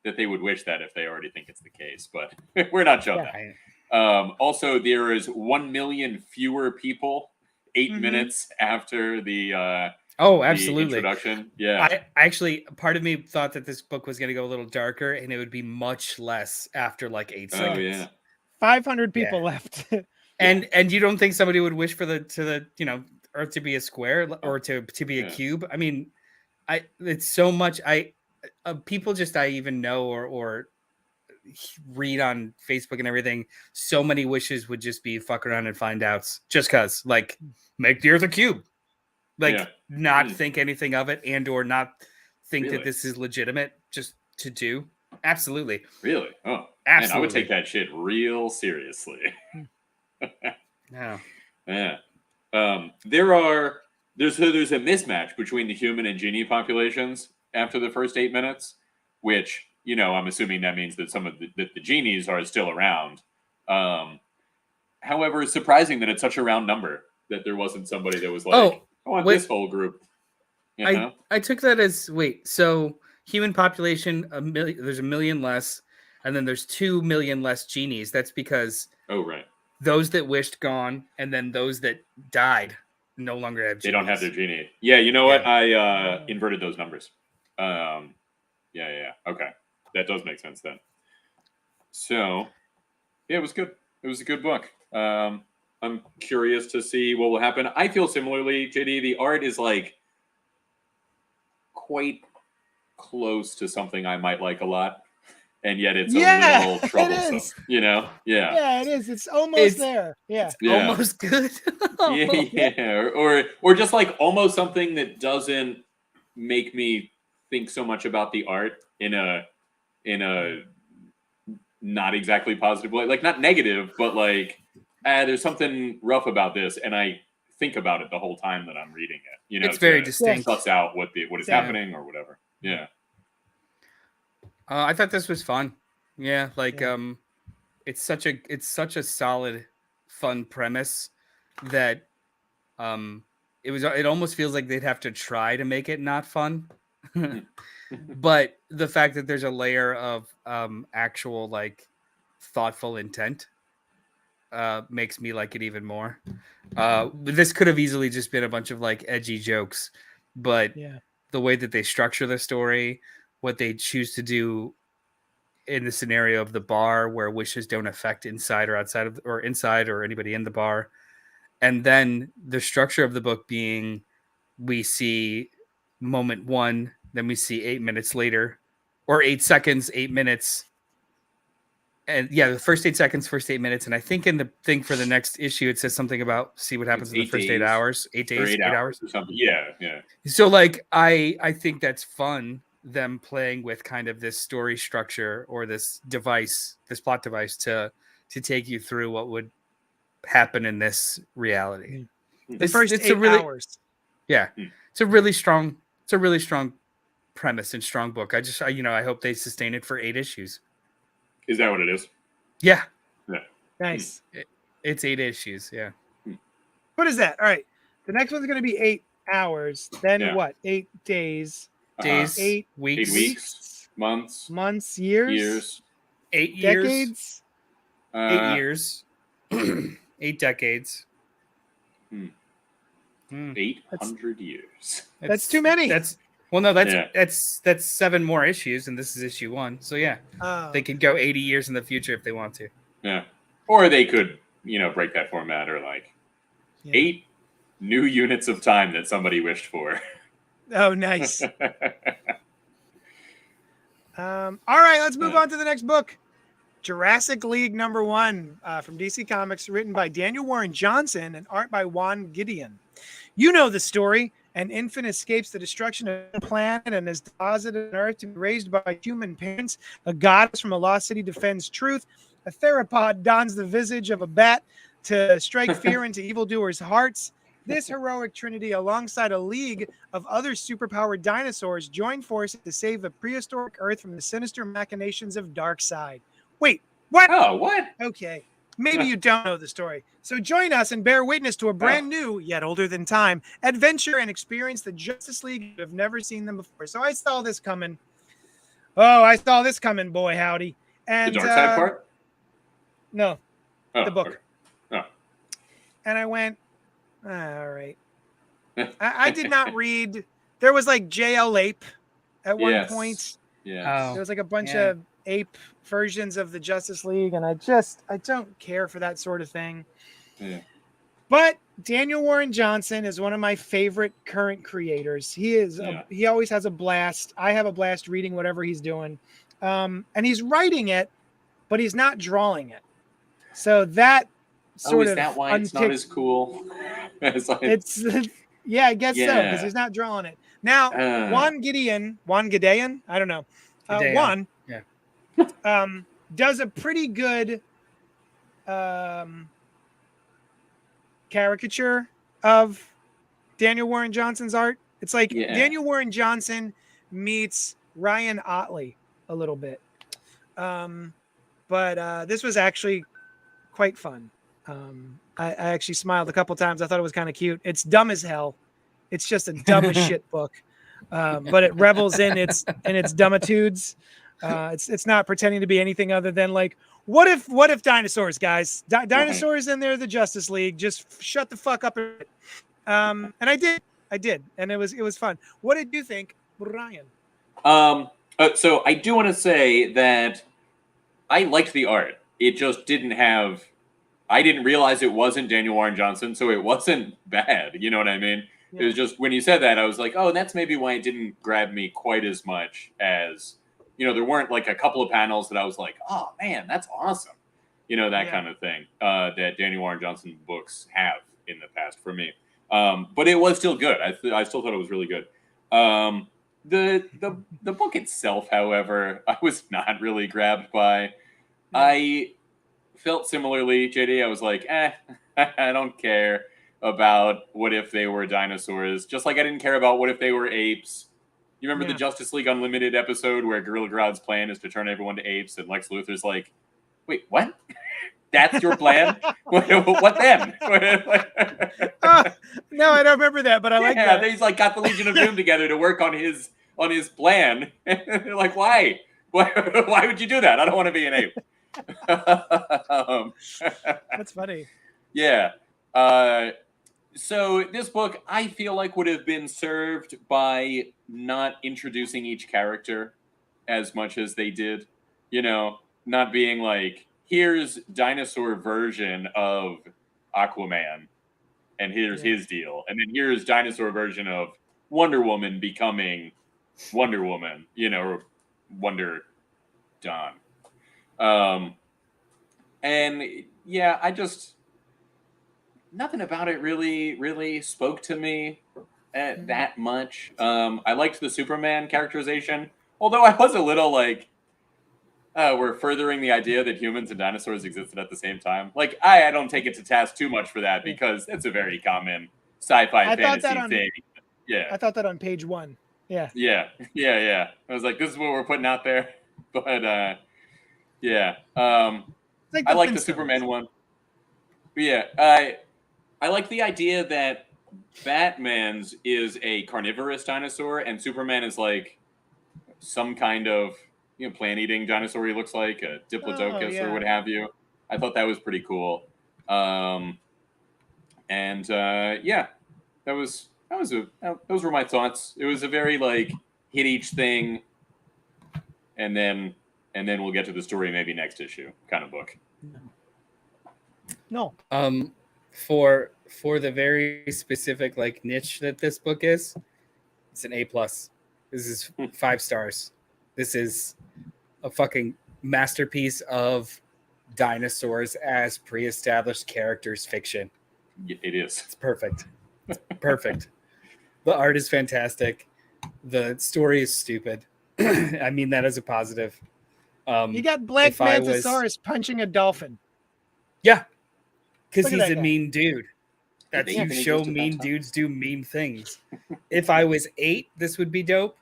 that they would wish that if they already think it's the case, but we're not shown that. Also, there is 1 million fewer people 8 minutes after the absolutely the introduction. Yeah, I actually, part of me thought that this book was going to go a little darker, and it would be much less after like 8 seconds. Oh yeah, 500 people left. And you don't think somebody would wish for the Earth to be a square or to be a cube? I mean, it's so much. People just I even know or read on Facebook and everything. So many wishes would just be fuck around and find outs, just cause like make the Earth a cube. Like not think anything of it and or not think that this is legitimate just to do. Absolutely. Really? Oh, absolutely. Man, I would take that shit real seriously. No. Yeah. There's a mismatch between the human and genie populations after the first 8 minutes, which, I'm assuming that means that some of the genies are still around. However, it's surprising that it's such a round number that there wasn't somebody that was like, I want this whole group. I took that as so human population there's 1 million less, and then there's 2 million less genies. That's because those that wished gone, and then those that died no longer have genies. They don't have their genie. Yeah, you know what? I inverted those numbers. Yeah. Okay. That does make sense then. So yeah, it was good. It was a good book. I'm curious to see what will happen. I feel similarly, JD. The art is like quite close to something I might like a lot, and yet it's a little troublesome. Yeah, it is. It's almost there. Yeah, almost good. Or just like almost something that doesn't make me think so much about the art in a not exactly positive way, like not negative, but like there's something rough about this, and I think about it the whole time that I'm reading it. It's very distinct. Suss out what is happening or whatever. Yeah. I thought this was fun. Yeah, it's such a solid, fun premise that it almost feels like they'd have to try to make it not fun. But the fact that there's a layer of actual like thoughtful intent makes me like it even more. This could have easily just been a bunch of like edgy jokes, but the way that they structure the story, what they choose to do in the scenario of the bar where wishes don't affect inside or outside of, or inside or anybody in the bar. And then the structure of the book being, we see moment 1, then we see 8 minutes later, or 8 seconds, 8 minutes. And yeah, the first 8 seconds, first 8 minutes. And I think in the thing for the next issue, it says something about see what happens in the first 8 hours, 8 days, 8 hours or something. Yeah. Yeah. So like, I think that's fun, them playing with kind of this story structure or this device, this plot device to take you through what would happen in this reality. The first 8 hours. Yeah. It's a really strong premise and strong book. I hope they sustain it for 8 issues. Is that what it is? Yeah. Yeah. Nice. It's 8 issues. Yeah. What is that? All right. The next one's going to be 8 hours. Then what? 8 days. Days. 8 weeks. 8 weeks. Months. Years. 8 years. Decades. 8 years. 8 decades. 800 years. That's too many. That's 7 more issues, and this is issue 1. So yeah, they could go 80 years in the future if they want to. Yeah, or they could, break that format, or like 8 new units of time that somebody wished for. Oh, nice. All right, let's move on to the next book. Jurassic League #1 from DC Comics, written by Daniel Warren Johnson and art by Juan Gideon. You know the story. An infant escapes the destruction of the planet and is deposited on Earth to be raised by human parents. A goddess from a lost city defends truth. A theropod dons the visage of a bat to strike fear into evildoers' hearts. This heroic trinity, alongside a league of other superpowered dinosaurs, join forces to save the prehistoric Earth from the sinister machinations of Darkseid. Wait, what? Oh, what? Okay. Maybe you don't know the story. So join us and bear witness to a brand new, yet older than time, adventure and experience the Justice League you have never seen them before. So I saw this coming. Oh, I saw this coming, boy, howdy. And the Darkseid part? No, the book. Okay. Oh. And I went, all right. I did not read. There was like JL Ape at one point. Yeah. There was like a bunch of ape versions of the Justice League, and I don't care for that sort of thing. Yeah. But Daniel Warren Johnson is one of my favorite current creators. He always has a blast. I have a blast reading whatever he's doing. And he's writing it, but he's not drawing it. So that sort of is that why it's not as cool? It's yeah, I guess so, because he's not drawing it. Now, Juan Gideon, I don't know. Juan does a pretty good caricature of Daniel Warren Johnson's art. It's like Daniel Warren Johnson meets Ryan Otley a little bit. But this was actually quite fun. I actually smiled a couple times. I thought it was kind of cute. It's dumb as hell. It's just a dumb as shit book. But it revels in its dumbitudes. It's not pretending to be anything other than like, what if dinosaurs, guys? Dinosaurs and they're the Justice League. Just shut the fuck up. And I did, and it was fun. What did you think, Ryan? So I do want to say that I liked the art. It just didn't have. I didn't realize it wasn't Daniel Warren Johnson, so it wasn't bad. You know what I mean? Yeah. It was just when you said that, I was like, oh, that's maybe why it didn't grab me quite as much as. There weren't like a couple of panels that I was like, oh man, that's awesome. That kind of thing that Daniel Warren Johnson books have in the past for me. But it was still good. I still thought it was really good. The book itself, however, I was not really grabbed by. I felt similarly, JD. I was like, I don't care about what if they were dinosaurs. Just like I didn't care about what if they were apes. You remember the Justice League Unlimited episode where Gorilla Grodd's plan is to turn everyone to apes, and Lex Luthor's like, wait, what? That's your plan? What then? No, I don't remember that, but I like that. Yeah, he's like got the Legion of Doom together to work on his plan. They're like, why? Why would you do that? I don't want to be an ape. That's funny. Yeah. So this book, I feel like would have been served by not introducing each character as much as they did. You know, not being like, here's dinosaur version of Aquaman, and here's his deal, and then here's dinosaur version of Wonder Woman becoming Wonder Woman, or Wonder Dawn. And yeah, nothing about it really spoke to me that much. I liked the Superman characterization, although I was a little like, we're furthering the idea that humans and dinosaurs existed at the same time. Like, I don't take it to task too much for that, because that's a very common sci-fi fantasy thing. Yeah. I thought that on page 1. Yeah. Yeah. I was like, this is what we're putting out there. But yeah. I like the Superman one. But yeah, I like the idea that Batman's is a carnivorous dinosaur and Superman is like some kind of plant-eating dinosaur. He looks like a Diplodocus or what have you. I thought that was pretty cool. Yeah, those were my thoughts. It was a very like hit each thing, and then we'll get to the story maybe next issue kind of book. No. For the very specific like niche that this book is, it's an A+. This is 5 stars. This is a fucking masterpiece of dinosaurs as pre-established characters fiction. It is. It's perfect. It's perfect. The art is fantastic. The story is stupid. I mean that as a positive. You got Black Mantisaurus punching a dolphin. Yeah. Because he's a mean dude. That's Yeah, you show mean dudes do mean things. If I was 8, this would be dope.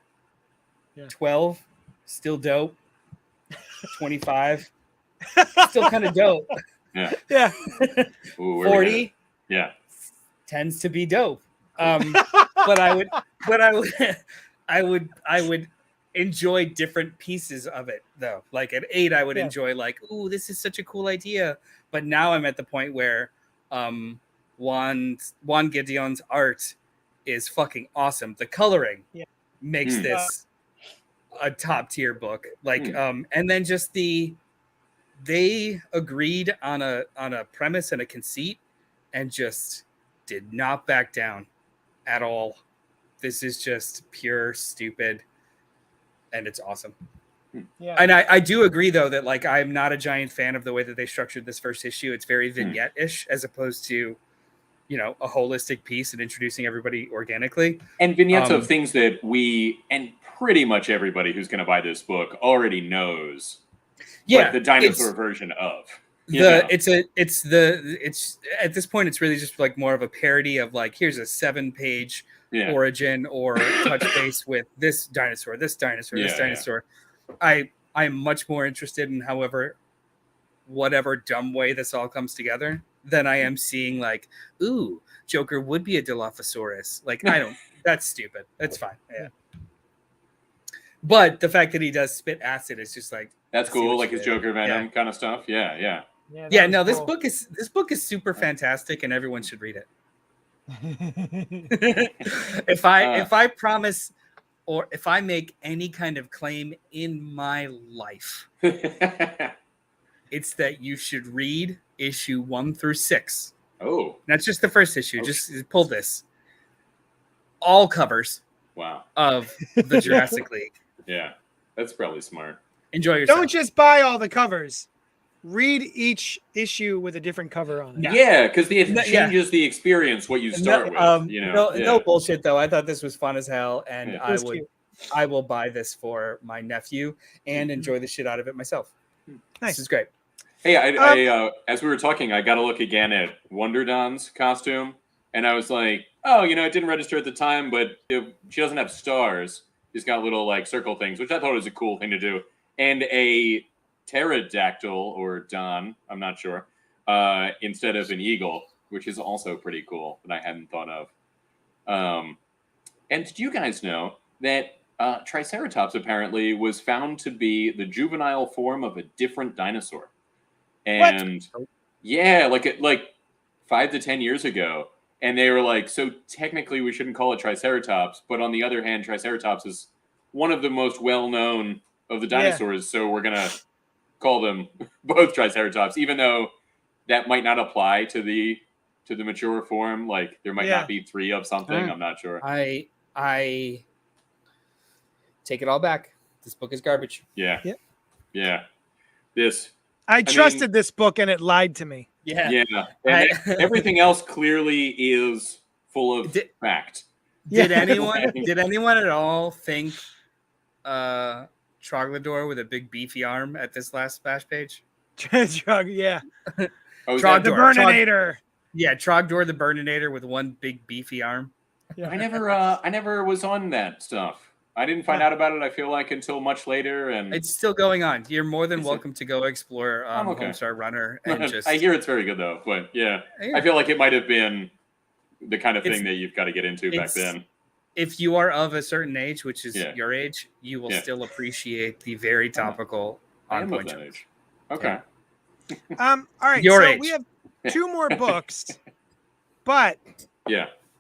12, still dope. 25, still kind of dope. Yeah. Ooh, 40, tends to be dope. But I would enjoy different pieces of it though. Like at 8, I would enjoy like, ooh, this is such a cool idea. But now I'm at the point where Juan Gideon's art is fucking awesome. The coloring makes this a top tier book. Like and then just they agreed on a premise and a conceit and just did not back down at all. This is just pure stupid and it's awesome. Yeah. And I do agree though that like I'm not a giant fan of the way that they structured this first issue. It's very vignette-ish as opposed to a holistic piece and introducing everybody organically. And vignettes of things that we and pretty much everybody who's going to buy this book already knows. Yeah, like the dinosaur version of. It's at this point it's really just like more of a parody of like here's a 7-page origin or touch base with this dinosaur. I'm much more interested in whatever dumb way this all comes together than I am seeing like, ooh, Joker would be a Dilophosaurus. Like that's stupid. That's fine. Yeah. But the fact that he does spit acid is just like that's cool, like his Joker Venom kind of stuff. Yeah. No, this book is super fantastic, and everyone should read it. If I promise, or if I make any kind of claim in my life, it's that you should read issue 1 through 6. Oh, that's just the first issue. Just pull this. All covers. Wow. Of the Jurassic League. Yeah, that's probably smart. Enjoy yourself. Don't just buy all the covers. Read each issue with a different cover on it. Yeah, because it changes the experience what you start with. No bullshit though. I thought this was fun as hell, and I will buy this for my nephew and enjoy the shit out of it myself. Nice. This is great. Hey, I as we were talking, I got to look again at Wonder Dawn's costume, and I was like, oh, it didn't register at the time, but she doesn't have stars. She's got little like circle things, which I thought was a cool thing to do, and a pterodactyl or Don, I'm not sure, instead of an eagle, which is also pretty cool that I hadn't thought of. And did you guys know that Triceratops apparently was found to be the juvenile form of a different dinosaur? And yeah, like 5 to 10 years ago. And they were like, so technically we shouldn't call it Triceratops, but on the other hand, Triceratops is one of the most well-known of the dinosaurs, so we're gonna call them both Triceratops, even though that might not apply to the mature form. Like there might not be 3 of something. I'm not sure. I take it all back. This book is garbage. Yeah. I trusted this book and it lied to me. Yeah. And everything else clearly is full of fact. Did anyone at all think Troglodyte with a big beefy arm at this last splash page? Yeah. The Burninator. Trogdor the Burninator with one big beefy arm. Yeah. I never was on that stuff. I didn't find out about it, I feel like, until much later, and it's still going on. You're more than welcome to go explore Homestar Runner and just. I hear it's very good though, but I feel like it might have been the kind of thing that you've got to get into back then. If you are of a certain age, which is your age, you will still appreciate the very topical on point that age. Okay. All right. Your so age. We have 2 more books, but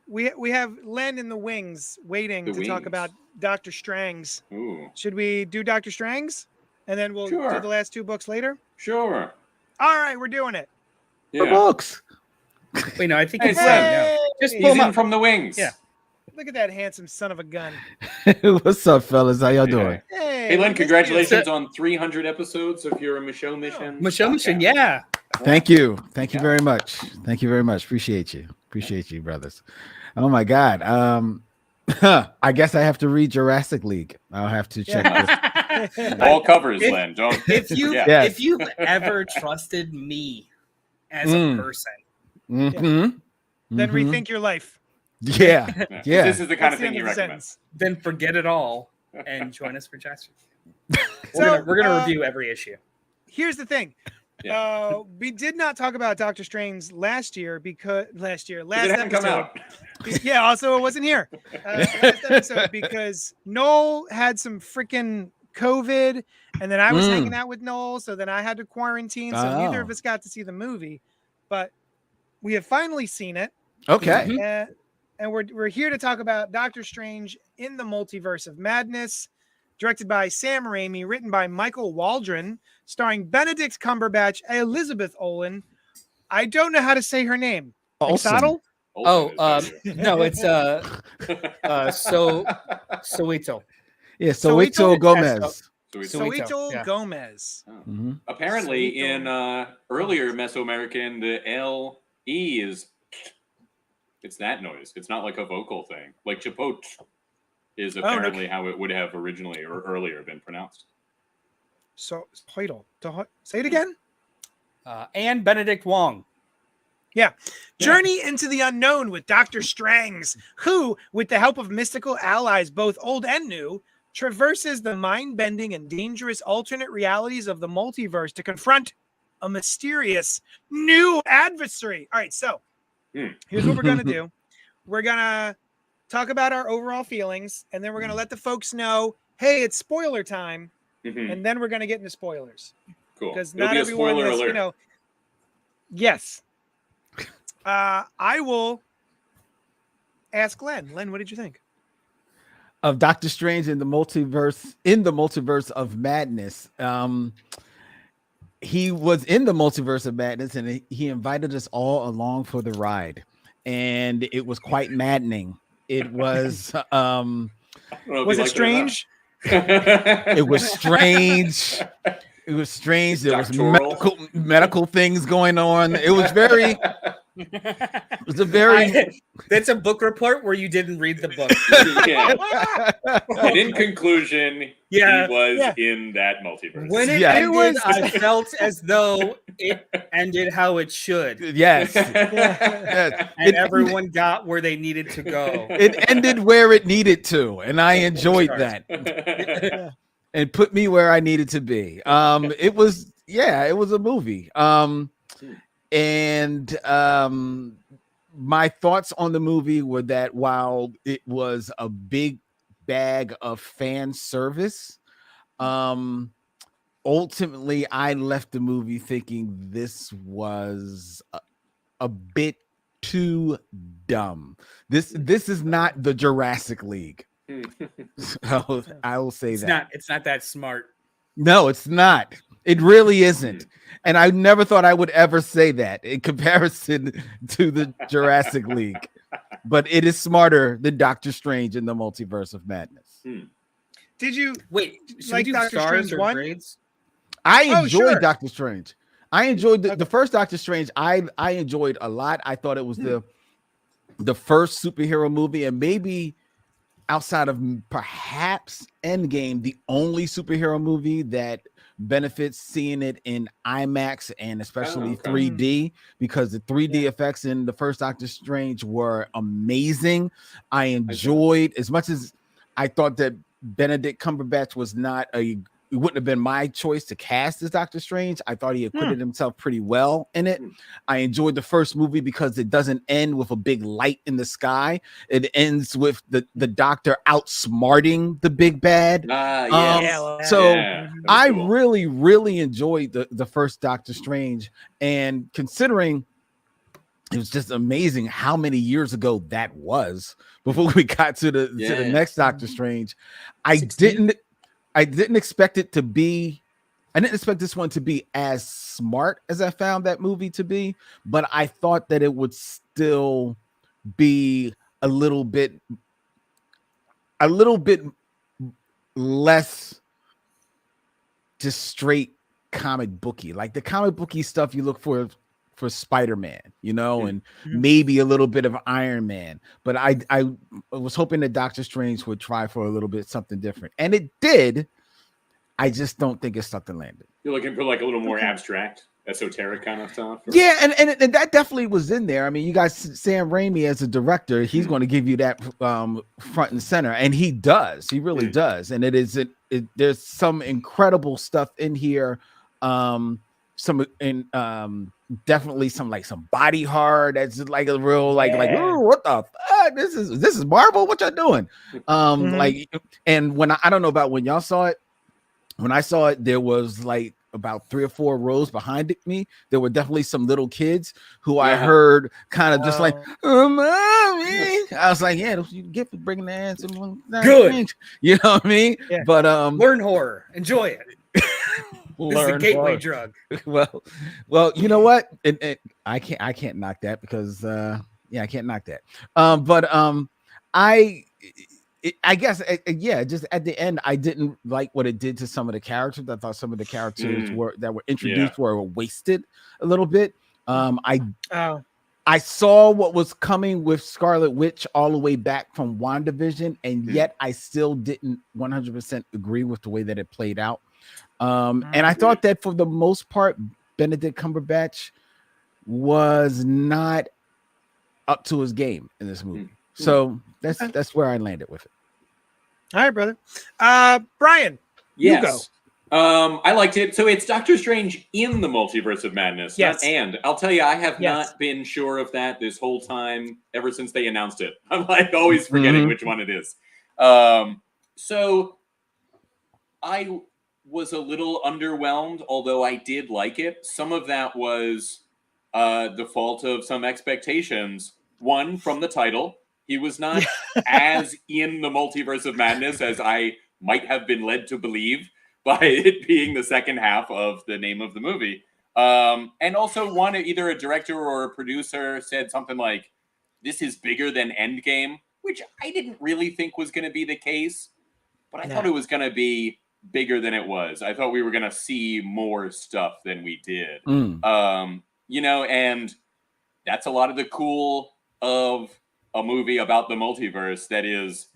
we have Len in the wings waiting to talk about Dr. Strang's. Ooh. Should we do Dr. Strang's? And then we'll do the last 2 books later? Sure. All right, we're doing it. The books. Wait, no, I think it's Len. Just he's in from the wings. Yeah. Look at that handsome son of a gun. What's up, fellas? How y'all doing? Hey, Len, congratulations on 300 episodes of your Michelle Mission. Michelle Mission, yeah. Thank you. Thank you very much. Thank you very much. Appreciate you, brothers. Oh my God. I guess I have to read Jurassic League. I'll have to check this. All covers, Len. If you've ever trusted me as a person, then rethink your life. Yeah. This is the kind of thing you recommend. Then forget it all and join us for Jurassic. We're gonna review every issue. Here's the thing. We did not talk about Doctor Strange last episode. Come out. Yeah, also it wasn't here last episode because Noel had some freaking COVID, and then I was hanging out with Noel, so then I had to quarantine, so neither of us got to see the movie, but we have finally seen it. Okay. And we're here to talk about Doctor Strange in the Multiverse of Madness, directed by Sam Raimi, written by Michael Waldron, starring Benedict Cumberbatch, Elizabeth Olsen. I don't know how to say her name. Exottle? No, it's Soweto. Yeah, Soweto Gomez. Soweto Gomez. Mm-hmm. Apparently, in earlier Mesoamerican, the L-E is... It's that noise. It's not like a vocal thing. Like Chipotle is apparently how it would have originally or earlier been pronounced. So, say it again. And Benedict Wong. Yeah. Journey into the unknown with Dr. Strange, who, with the help of mystical allies, both old and new, traverses the mind-bending and dangerous alternate realities of the multiverse to confront a mysterious new adversary. All right, so here's what we're going to do. We're going to talk about our overall feelings, and then we're going to let the folks know, hey, it's spoiler time, and then we're going to get into spoilers. Cool. Because not everyone has, yes. I will ask Len. Len, what did you think? Of Doctor Strange in the multiverse of madness. He was in the multiverse of madness, and he invited us all along for the ride, and it was quite maddening. It was was it strange? It was strange. It was strange. There was medical things going on. It was very. It was a very. That's a book report where you didn't read the book. And in conclusion, he was in that multiverse. When it ended, I felt as though it ended how it should. Yes. And everyone got where they needed to go. It ended where it needed to, and I enjoyed that. And put me where I needed to be. It was a movie. My thoughts on the movie were that while it was a big bag of fan service, ultimately I left the movie thinking this was a bit too dumb. This is not the Jurassic League. I will say it's not that smart. No, it's not. It really isn't. And I never thought I would ever say that in comparison to the Jurassic League. But it is smarter than Doctor Strange in the Multiverse of Madness. Did you wait? Should like we do Doctor stars Strange or 1? grades? I enjoyed sure. Doctor Strange. I enjoyed the first Doctor Strange. I enjoyed a lot. I thought it was the first superhero movie, and maybe outside of perhaps Endgame, the only superhero movie that benefits seeing it in IMAX and especially 3D, because the 3D effects in the first Doctor Strange were amazing. I enjoyed, as much as I thought that Benedict Cumberbatch was not it wouldn't have been my choice to cast as Doctor Strange. I thought he acquitted himself pretty well in it. I enjoyed the first movie because it doesn't end with a big light in the sky. It ends with the Doctor outsmarting the big bad. I really, really enjoyed the first Doctor Strange. And considering it was just amazing how many years ago that was before we got to the next Doctor Strange. I didn't expect it to be. I didn't expect this one to be as smart as I found that movie to be, but I thought that it would still be a little bit less just straight comic booky. Like the comic booky stuff you look for Spider-Man, and maybe a little bit of Iron Man. But I was hoping that Doctor Strange would try for a little bit something different. And it did. I just don't think it's something landed. You're looking for like a little more abstract, esoteric kind of stuff? Or? Yeah, and that definitely was in there. I mean, you guys, Sam Raimi as a director, he's going to give you that front and center. And he does. He really does. And there's some incredible stuff in here. Definitely some body horror that's like a real ooh, what the fuck? This is Marvel. What y'all doing? And when I don't know about when y'all saw it. When I saw it, there was like about 3 or 4 rows behind me. There were definitely some little kids who I heard kind of just like, oh, mommy. I was like, yeah, you get for bringing the hands. Good. You know what I mean? Yeah. But learn horror. Enjoy it. This is a gateway drug. Well, you know what? I can't knock that because I can't knock that. I guess just at the end, I didn't like what it did to some of the characters. I thought some of the characters that were introduced were wasted a little bit. I saw what was coming with Scarlet Witch all the way back from WandaVision, and yet I still didn't 100% agree with the way that it played out. And I thought that for the most part, Benedict Cumberbatch was not up to his game in this movie. So that's where I landed with it. All right, brother. Brian, you go. I liked it. So it's Doctor Strange in the Multiverse of Madness. Yes. And I'll tell you, I have not been sure of that this whole time, ever since they announced it. I'm like always forgetting which one it is. So I was a little underwhelmed, although I did like it. Some of that was the fault of some expectations. One, from the title. He was not as in the Multiverse of Madness as I might have been led to believe by it being the second half of the name of the movie. And also either a director or a producer said something like, this is bigger than Endgame, which I didn't really think was going to be the case, but I thought it was going to be bigger than it was. I thought we were going to see more stuff than we did. And that's a lot of the cool of a movie about the multiverse that is,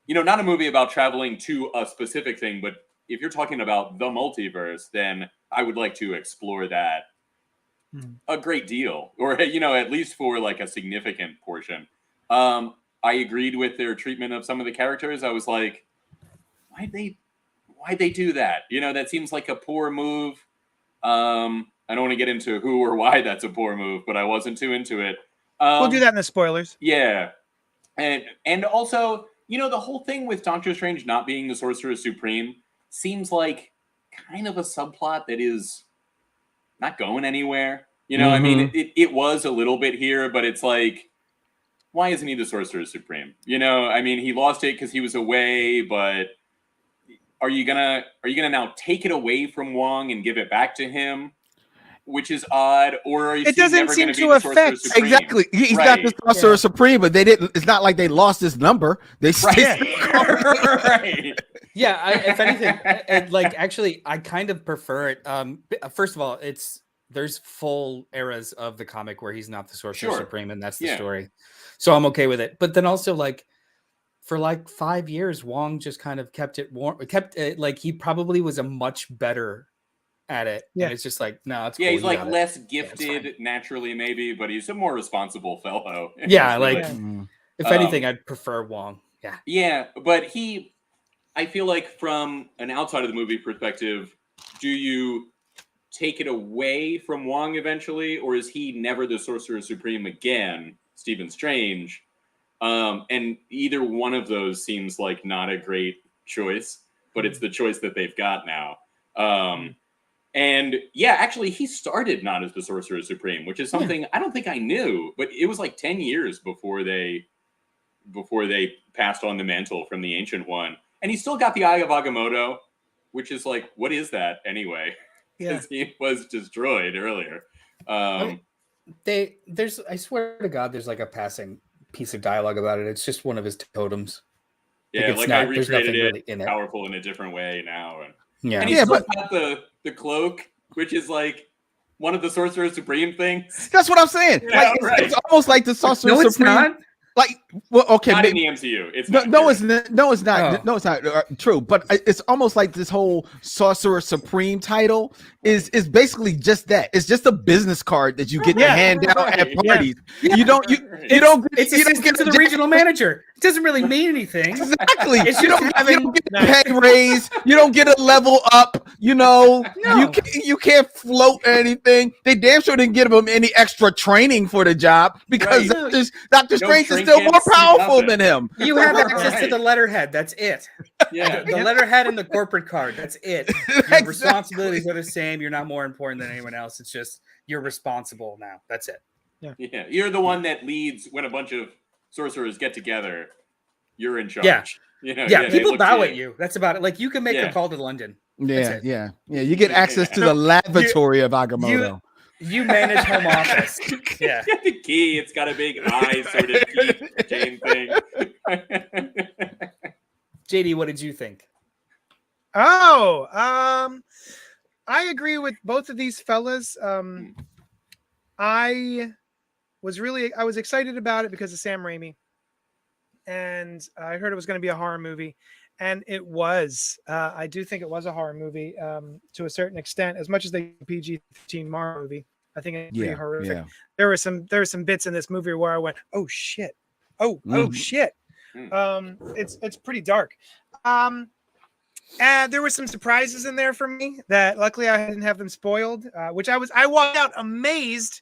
not a movie about traveling to a specific thing, but if you're talking about the multiverse, then I would like to explore that a great deal, or, at least for like a significant portion. I agreed with their treatment of some of the characters. I was like, why'd they do that? That seems like a poor move. I don't want to get into who or why that's a poor move, but I wasn't too into it. We'll do that in the spoilers. Yeah. And also, the whole thing with Doctor Strange not being the Sorcerer Supreme seems like kind of a subplot that is not going anywhere. I mean, it was a little bit here, but it's like, why isn't he the Sorcerer Supreme? I mean, he lost it because he was away, but are you gonna now take it away from Wong and give it back to him? Which is odd, or is It he doesn't never seem going to to be the Sorcerer affect- Supreme? Exactly. He's not the Sorcerer Supreme, but they didn't. It's not like they lost his number. They Right. Yeah, if anything, like actually, I kind of prefer it. First of all, there's full eras of the comic where he's not the Sorcerer Supreme, and that's the story. So I'm okay with it. But then also, like, for like 5 years, Wong just kind of kept it like he probably was a much better at it. Yeah. And it's just like, no, it's cool. He's like less gifted naturally, maybe, but he's a more responsible fellow. Yeah, like if anything, I'd prefer Wong. Yeah. Yeah, but I feel like from an outside of the movie perspective, do you take it away from Wong eventually, or is he never the Sorcerer Supreme again, Stephen Strange? And either one of those seems like not a great choice, but it's the choice that they've got now. And yeah, actually, he started not as the Sorcerer Supreme, which is something I don't think I knew, but it was like 10 years before they passed on the mantle from the Ancient One. And he still got the Eye of Agamotto, which is like, what is that anyway? Because he was destroyed earlier. I swear to God, there's like a passing piece of dialogue about it. It's just one of his totems. Yeah, like I recreated it, really in powerful in a different way now. And he's still got the cloak, which is like one of the Sorcerer Supreme things. That's what I'm saying. Yeah, like it's almost like the Sorcerer Supreme. It's not. Like, well, okay, not in the MCU. It's not it's not true. But it's almost like this whole Sorcerer Supreme title is basically just that. It's just a business card that you get to hand out at parties. Yeah. You don't get to the regional manager. It doesn't really mean anything. Exactly. It's you don't get a pay raise. You don't get a level up. You can't float anything. They damn sure didn't give him any extra training for the job because Dr. Strange is still more powerful than him. You have access to the letterhead. That's it. Yeah, the letterhead and the corporate card. That's it. Your responsibilities are the same. You're not more important than anyone else. It's just you're responsible now. That's it. Yeah. You're the one that leads when a bunch of sorcerers get together. You're in charge. Yeah. People bow at you. That's about it. Like you can make a call to London. Yeah. You get access to the lavatory of Agamotto. You manage home office. Yeah. The key. It's got a big eye sort of key chain thing. JD, what did you think? I agree with both of these fellas. I was excited about it because of Sam Raimi. And I heard it was going to be a horror movie. And it was. I do think it was a horror movie to a certain extent, as much as the PG-13 Marvel movie. I think it's pretty horrific. Yeah. There were some bits in this movie where I went, "Oh shit! Oh shit!" It's pretty dark. And there were some surprises in there for me that luckily I didn't have them spoiled. Which I walked out amazed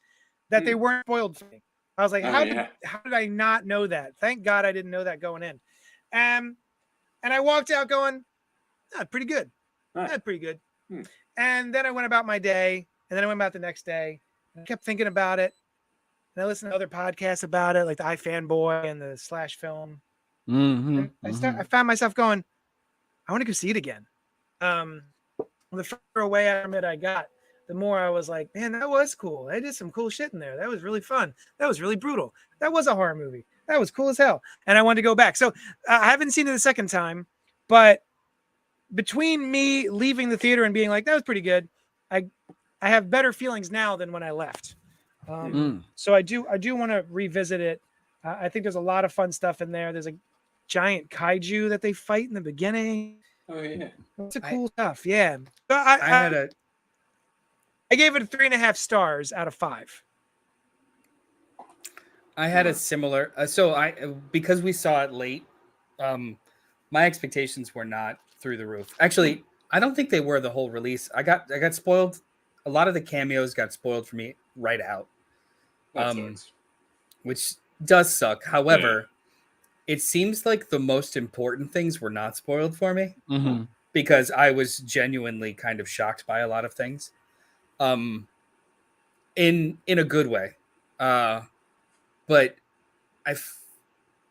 that they weren't spoiled for me. I was like, how did I not know that? Thank God I didn't know that going in. And I walked out going, pretty good. Pretty good. And then I went about my day, and then I went about the next day. And I kept thinking about it. And I listened to other podcasts about it, like the iFanboy and the Slash Film. And I found myself going, I want to go see it again. The further away from it I got, the more I was like, man, that was cool. They did some cool shit in there. That was really fun. That was really brutal. That was a horror movie. That was cool as hell. And I wanted to go back. So I haven't seen it the second time, but between me leaving the theater and being like, that was pretty good, I have better feelings now than when I left. So I do want to revisit it. I think there's a lot of fun stuff in there. There's a giant kaiju that they fight in the beginning. Oh yeah, it's a cool stuff. Yeah, so I gave it 3.5 stars out of 5. I had a similar. Because we saw it late, my expectations were not through the roof. Actually, I don't think they were the whole release. I got spoiled. A lot of the cameos got spoiled for me right out, which does suck. However, it seems like the most important things were not spoiled for me because I was genuinely kind of shocked by a lot of things, in a good way. But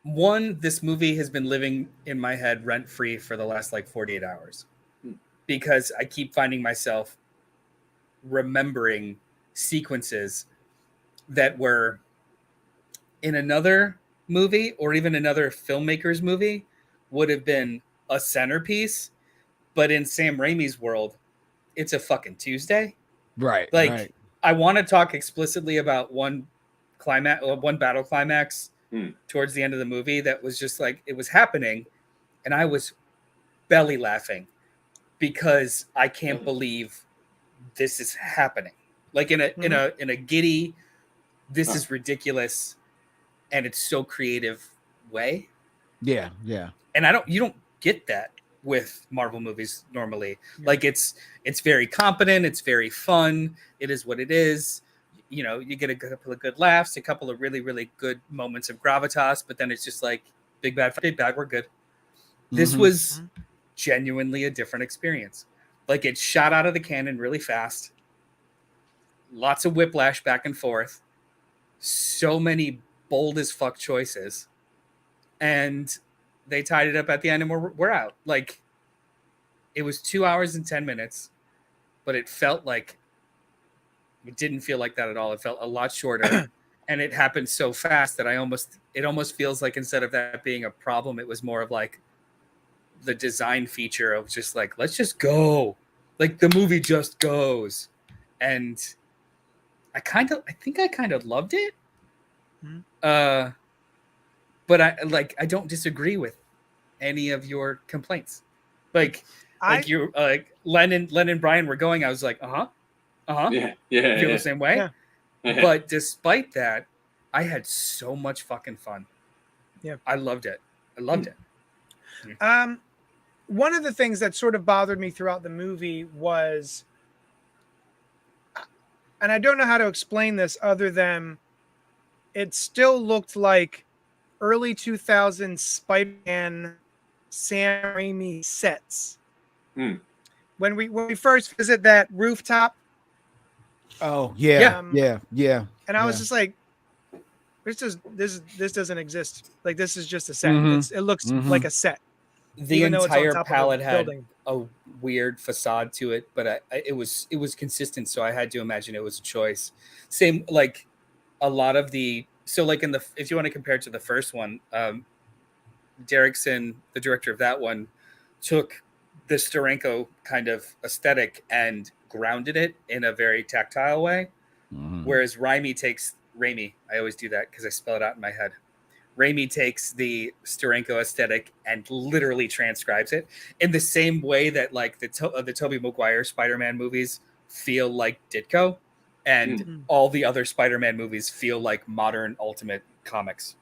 this movie has been living in my head rent free for the last like 48 hours. because I keep finding myself remembering sequences that were in another movie or even another filmmaker's movie would have been a centerpiece, but in Sam Raimi's world, it's a fucking Tuesday. Right. Like, right. I want to talk explicitly about one battle climax towards the end of the movie that was just like, it was happening, and I was belly laughing because I can't believe this is happening. Like in a giddy, this is ridiculous, and it's so creative way. Yeah. And you don't get that with Marvel movies normally. Like it's very competent, it's very fun, it is what it is. You know, you get a couple of good laughs, a couple of really, really good moments of gravitas, but then it's just like big bad, we're good. This was genuinely a different experience. Like, it shot out of the cannon really fast. Lots of whiplash back and forth. So many bold as fuck choices. And they tied it up at the end, and we're out. Like, it was 2 hours and 10 minutes, but it didn't feel like that at all. It felt a lot shorter, and it happened so fast that it almost feels like, instead of that being a problem, it was more of like the design feature of just like, let's just go. Like, the movie just goes. And I think I kind of loved it. But I don't disagree with any of your complaints. Like you, like Len and Brian were going, I was like, yeah, feel the same way. Yeah. But despite that, I had so much fucking fun. Yeah, I loved it. it. One of the things that sort of bothered me throughout the movie was, and I don't know how to explain this other than it still looked like early 2000s Spider-Man Sam Raimi sets. When we first visit that rooftop. Oh yeah. And I was just like, this doesn't exist. Like, this is just a set. It looks like a set. The entire palette had a weird facade to it, but it was consistent, so I had to imagine it was a choice. Same, like a lot of if you want to compare it to the first one, Derrickson, the director of that one, took the Steranko kind of aesthetic and grounded it in a very tactile way, whereas Raimi, I always do that because I spell it out in my head. Raimi takes the Steranko aesthetic and literally transcribes it in the same way that like the Tobey Maguire Spider-Man movies feel like Ditko, and all the other Spider-Man movies feel like modern Ultimate Comics.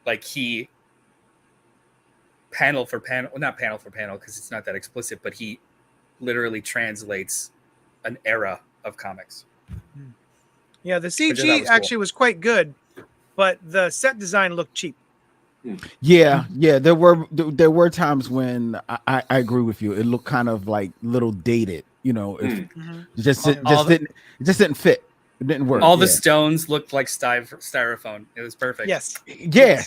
Like, he panel for panel, well, not panel for panel because it's not that explicit, but he literally translates an era of comics. Yeah, the CG actually was quite good, but the set design looked cheap. Yeah. There were times when I agree with you. It looked kind of like little dated, you know. It just didn't fit. It didn't work. All the stones looked like styrofoam. It was perfect. Yes. Yeah.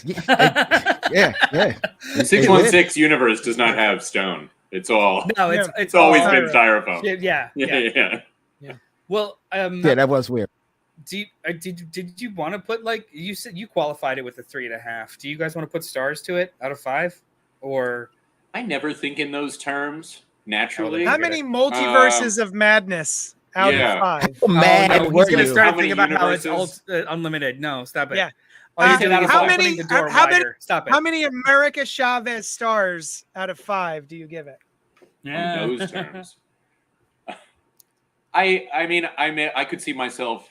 616 universe does not have stone. It's all. No, it's always been styrofoam. Yeah. Well, that was weird. Did you want to put, like, you said you qualified it with a 3.5? Do you guys want to put stars to it out of 5? Or I never think in those terms naturally. How many multiverses of madness out of 5? Oh, no, he's gonna start thinking about how it's all unlimited. No, stop it. Yeah. How many America Chavez stars out of 5 do you give it? Yeah. On those terms. I could see myself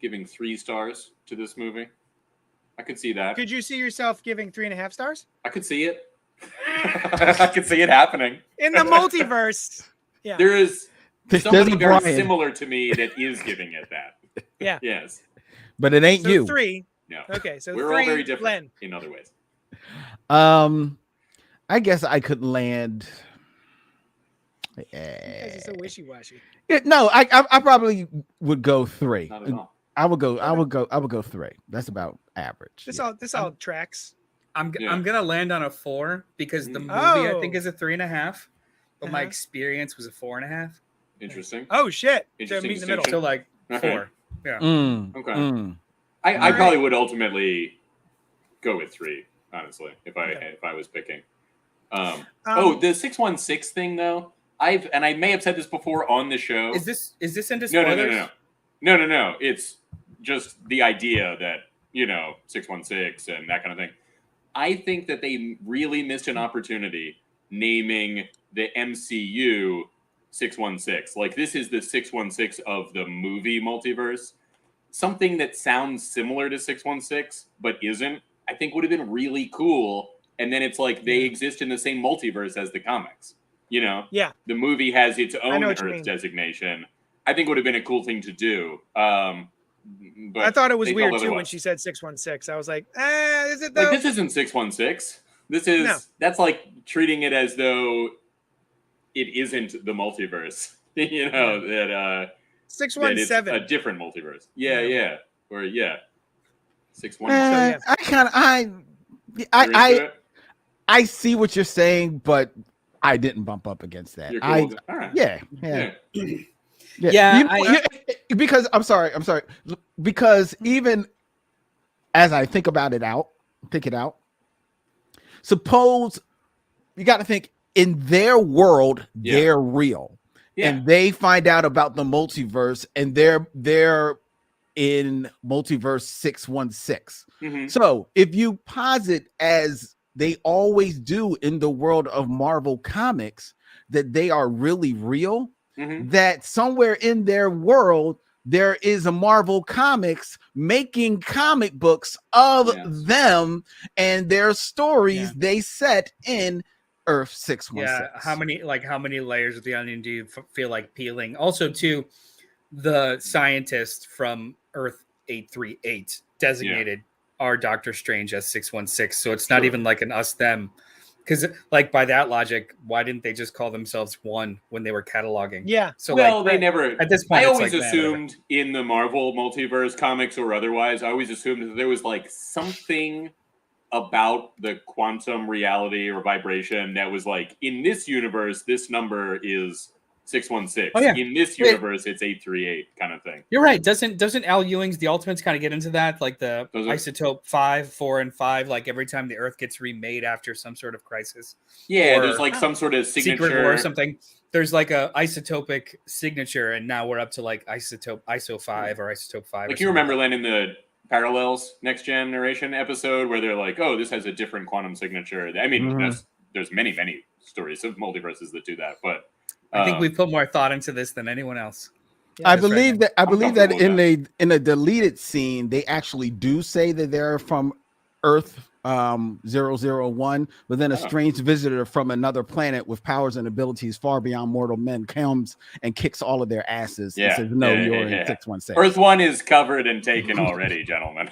giving 3 stars to this movie. I could see that. Could you see yourself giving 3.5 stars? I could see it. I could see it happening. In the multiverse. Yeah. There is somebody very similar to me that is giving it that. Yeah. Yes. But it ain't you. 3. No. Okay, so we're 3, all very different Len. in other ways. I guess I could land. You guys are so wishy-washy. No, I probably would go 3. Not at all. I would go 3. That's about average. This all tracks. I'm gonna land on a 4 because the movie I think is a 3.5, but my experience was a 4.5. Interesting. Oh shit! Interesting So meet in the middle. So like 4. Yeah. Okay. I probably would ultimately go with 3, honestly, if I was picking. The 616 thing though. I may have said this before on the show. Is this into spoilers? No. It's just the idea that 616 and that kind of thing. I think that they really missed an opportunity naming the MCU 616. Like, this is the 616 of the movie multiverse. Something that sounds similar to 616 but isn't, I think would have been really cool. And then it's like they exist in the same multiverse as the comics. Yeah. The movie has its own Earth designation. I think would have been a cool thing to do. But I thought it was weird too when she said 616. I was like, is it though? Like, this isn't 616. This is that's like treating it as though it isn't the multiverse. That 617. a different multiverse. Yeah. Or 617. I see what you're saying, but I didn't bump up against that. You're cool. All right. Yeah. Because I'm sorry. Because even as I think it out, suppose you got to think in their world, they're real. Yeah. And they find out about the multiverse and they're in multiverse 616. Mm-hmm. So if you posit, as they always do in the world of Marvel comics, that they are really real, that somewhere in their world there is a Marvel Comics making comic books of them and their stories they set in Earth 616. Yeah, how many layers of the onion do you feel like peeling? Also, too, the scientist from Earth 838 designated our Doctor Strange as 616, so it's not even like an us-them. Because, like, by that logic, why didn't they just call themselves one when they were cataloging? Yeah. So, they never. At this point, I always assumed in the Marvel multiverse comics or otherwise, I always assumed that there was like something about the quantum reality or vibration that was like, in this universe, this number is 616. Oh, yeah. In this universe, it's 838 kind of thing. You're right. Doesn't Al Ewing's The Ultimates kind of get into that? Like the isotope 5, 4, and 5, like every time the Earth gets remade after some sort of crisis. Yeah, there's like some sort of signature. Secret War or something. There's like a isotopic signature, and now we're up to like ISO 5 or isotope 5. Like, you remember, Len, in the Parallels Next Generation episode where they're like, oh, this has a different quantum signature. I mean, there's many, many stories of multiverses that do that, but I think we've put more thought into this than anyone else. Yeah, I believe that in a deleted scene, they actually do say that they're from Earth 001, but then a strange visitor from another planet with powers and abilities far beyond mortal men comes and kicks all of their asses and says, no, you're in 616. Earth 1 is covered and taken already, gentlemen.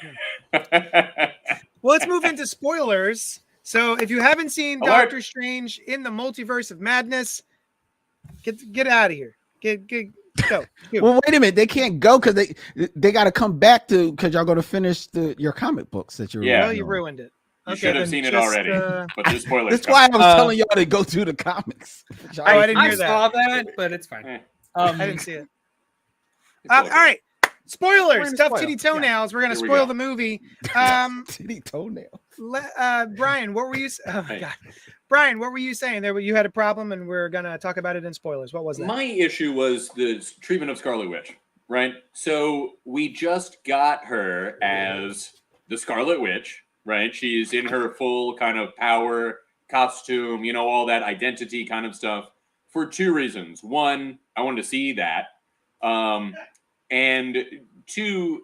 Well, let's move into spoilers. So if you haven't seen Doctor Strange in the Multiverse of Madness, get out of here. Go. Well, wait a minute. They can't go because they got to come back because y'all going to finish your comic books that you're Well, you ruined it. You should have seen it already. But there's spoilers. That's why I was telling y'all to go through the comics. I didn't hear that. I saw that, but it's fine. I didn't see it. All right. Spoilers. Tough Titty Toenails. We're going to spoil the movie. Titty Toenails. Brian, what were you? Oh my God, Brian, what were you saying? You had a problem, and we're gonna talk about it in spoilers. What was that? My issue was the treatment of Scarlet Witch. Right. So we just got her as the Scarlet Witch. Right. She's in her full kind of power costume. All that identity kind of stuff for 2 reasons. 1, I wanted to see that, and 2,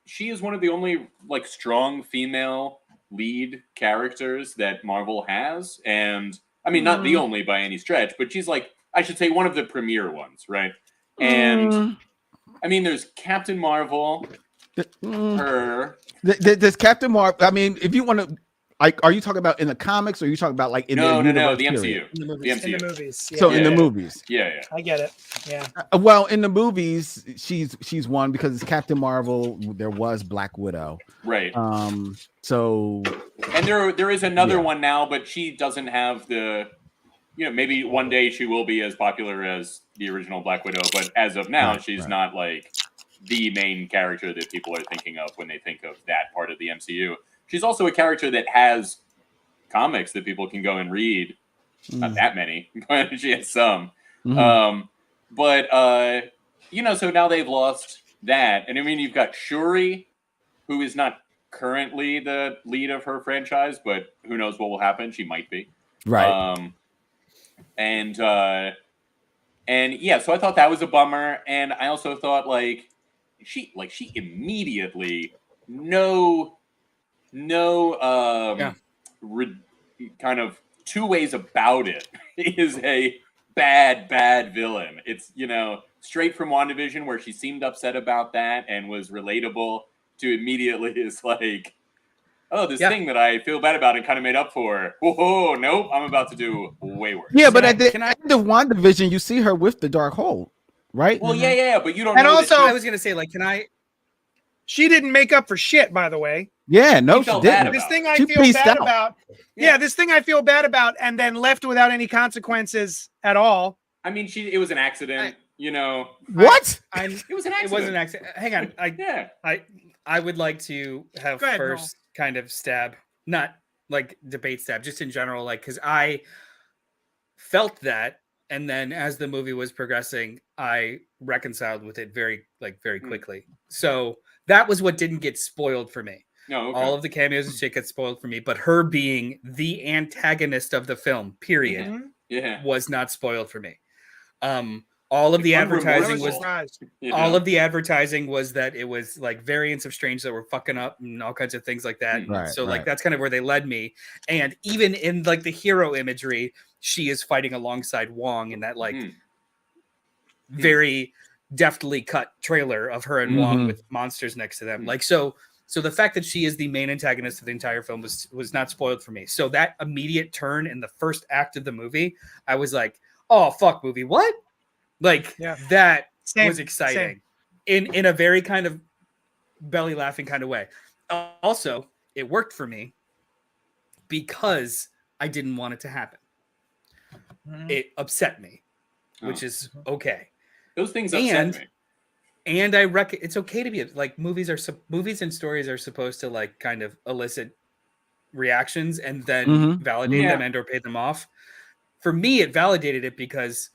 she is one of the only like strong female lead characters that Marvel has, and I mean not the only by any stretch, but she's like, I should say, one of the premier ones, right? And I mean, there's Captain Marvel, her. There's Captain Marvel. I mean, if you want to, like, are you talking about in the comics, or are you talking about like in the MCU? In the movies. Yeah. So in the movies, yeah, I get it. Yeah. Well, in the movies, she's one because it's Captain Marvel. There was Black Widow, right? So and there is another one now, but she doesn't have the maybe one day she will be as popular as the original Black Widow, but as of now, she's not like the main character that people are thinking of when they think of that part of the MCU. She's also a character that has comics that people can go and read. Not that many, but she has some. So now they've lost that. And I mean, you've got Shuri, who is not currently the lead of her franchise, but who knows what will happen. She might be. Right. So I thought that was a bummer. And I also thought she immediately kind of two ways about it is a bad villain. It's, straight from WandaVision where she seemed upset about that and was relatable to immediately is like, oh, this thing that I feel bad about and kind of made up for. Whoa, nope, I'm about to do way worse. Yeah, but at the end of WandaVision, you see her with the Darkhold, right? Well, yeah, but you don't and know. Also, I was going to say, can I... She didn't make up for shit, by the way. Yeah, no, she didn't. This thing I feel bad about. Yeah, this thing I feel bad about, and then left without any consequences at all. I mean, it was an accident, What? It was an accident. It was an accident. Hang on. I would like to have first kind of stab, not like debate stab, just in general, because I felt that, and then as the movie was progressing, I reconciled with it very quickly. So that was what didn't get spoiled for me. No, okay. All of the cameos and shit got spoiled for me, but her being the antagonist of the film, period, was not spoiled for me. All of the advertising was that it was like variants of Strange that were fucking up and all kinds of things like that. That's kind of where they led me. And even in like the hero imagery, she is fighting alongside Wong in that very deftly cut trailer of her and Wong with monsters next to them. So the fact that she is the main antagonist of the entire film was not spoiled for me. So that immediate turn in the first act of the movie, I was like, oh, fuck movie. What? That was exciting in a very kind of belly laughing kind of way. Also, it worked for me because I didn't want it to happen. It upset me, which is okay. Those things upset me. And I reckon it's okay to be like movies and stories are supposed to like kind of elicit reactions and then validate them and or pay them off. For me, it validated it because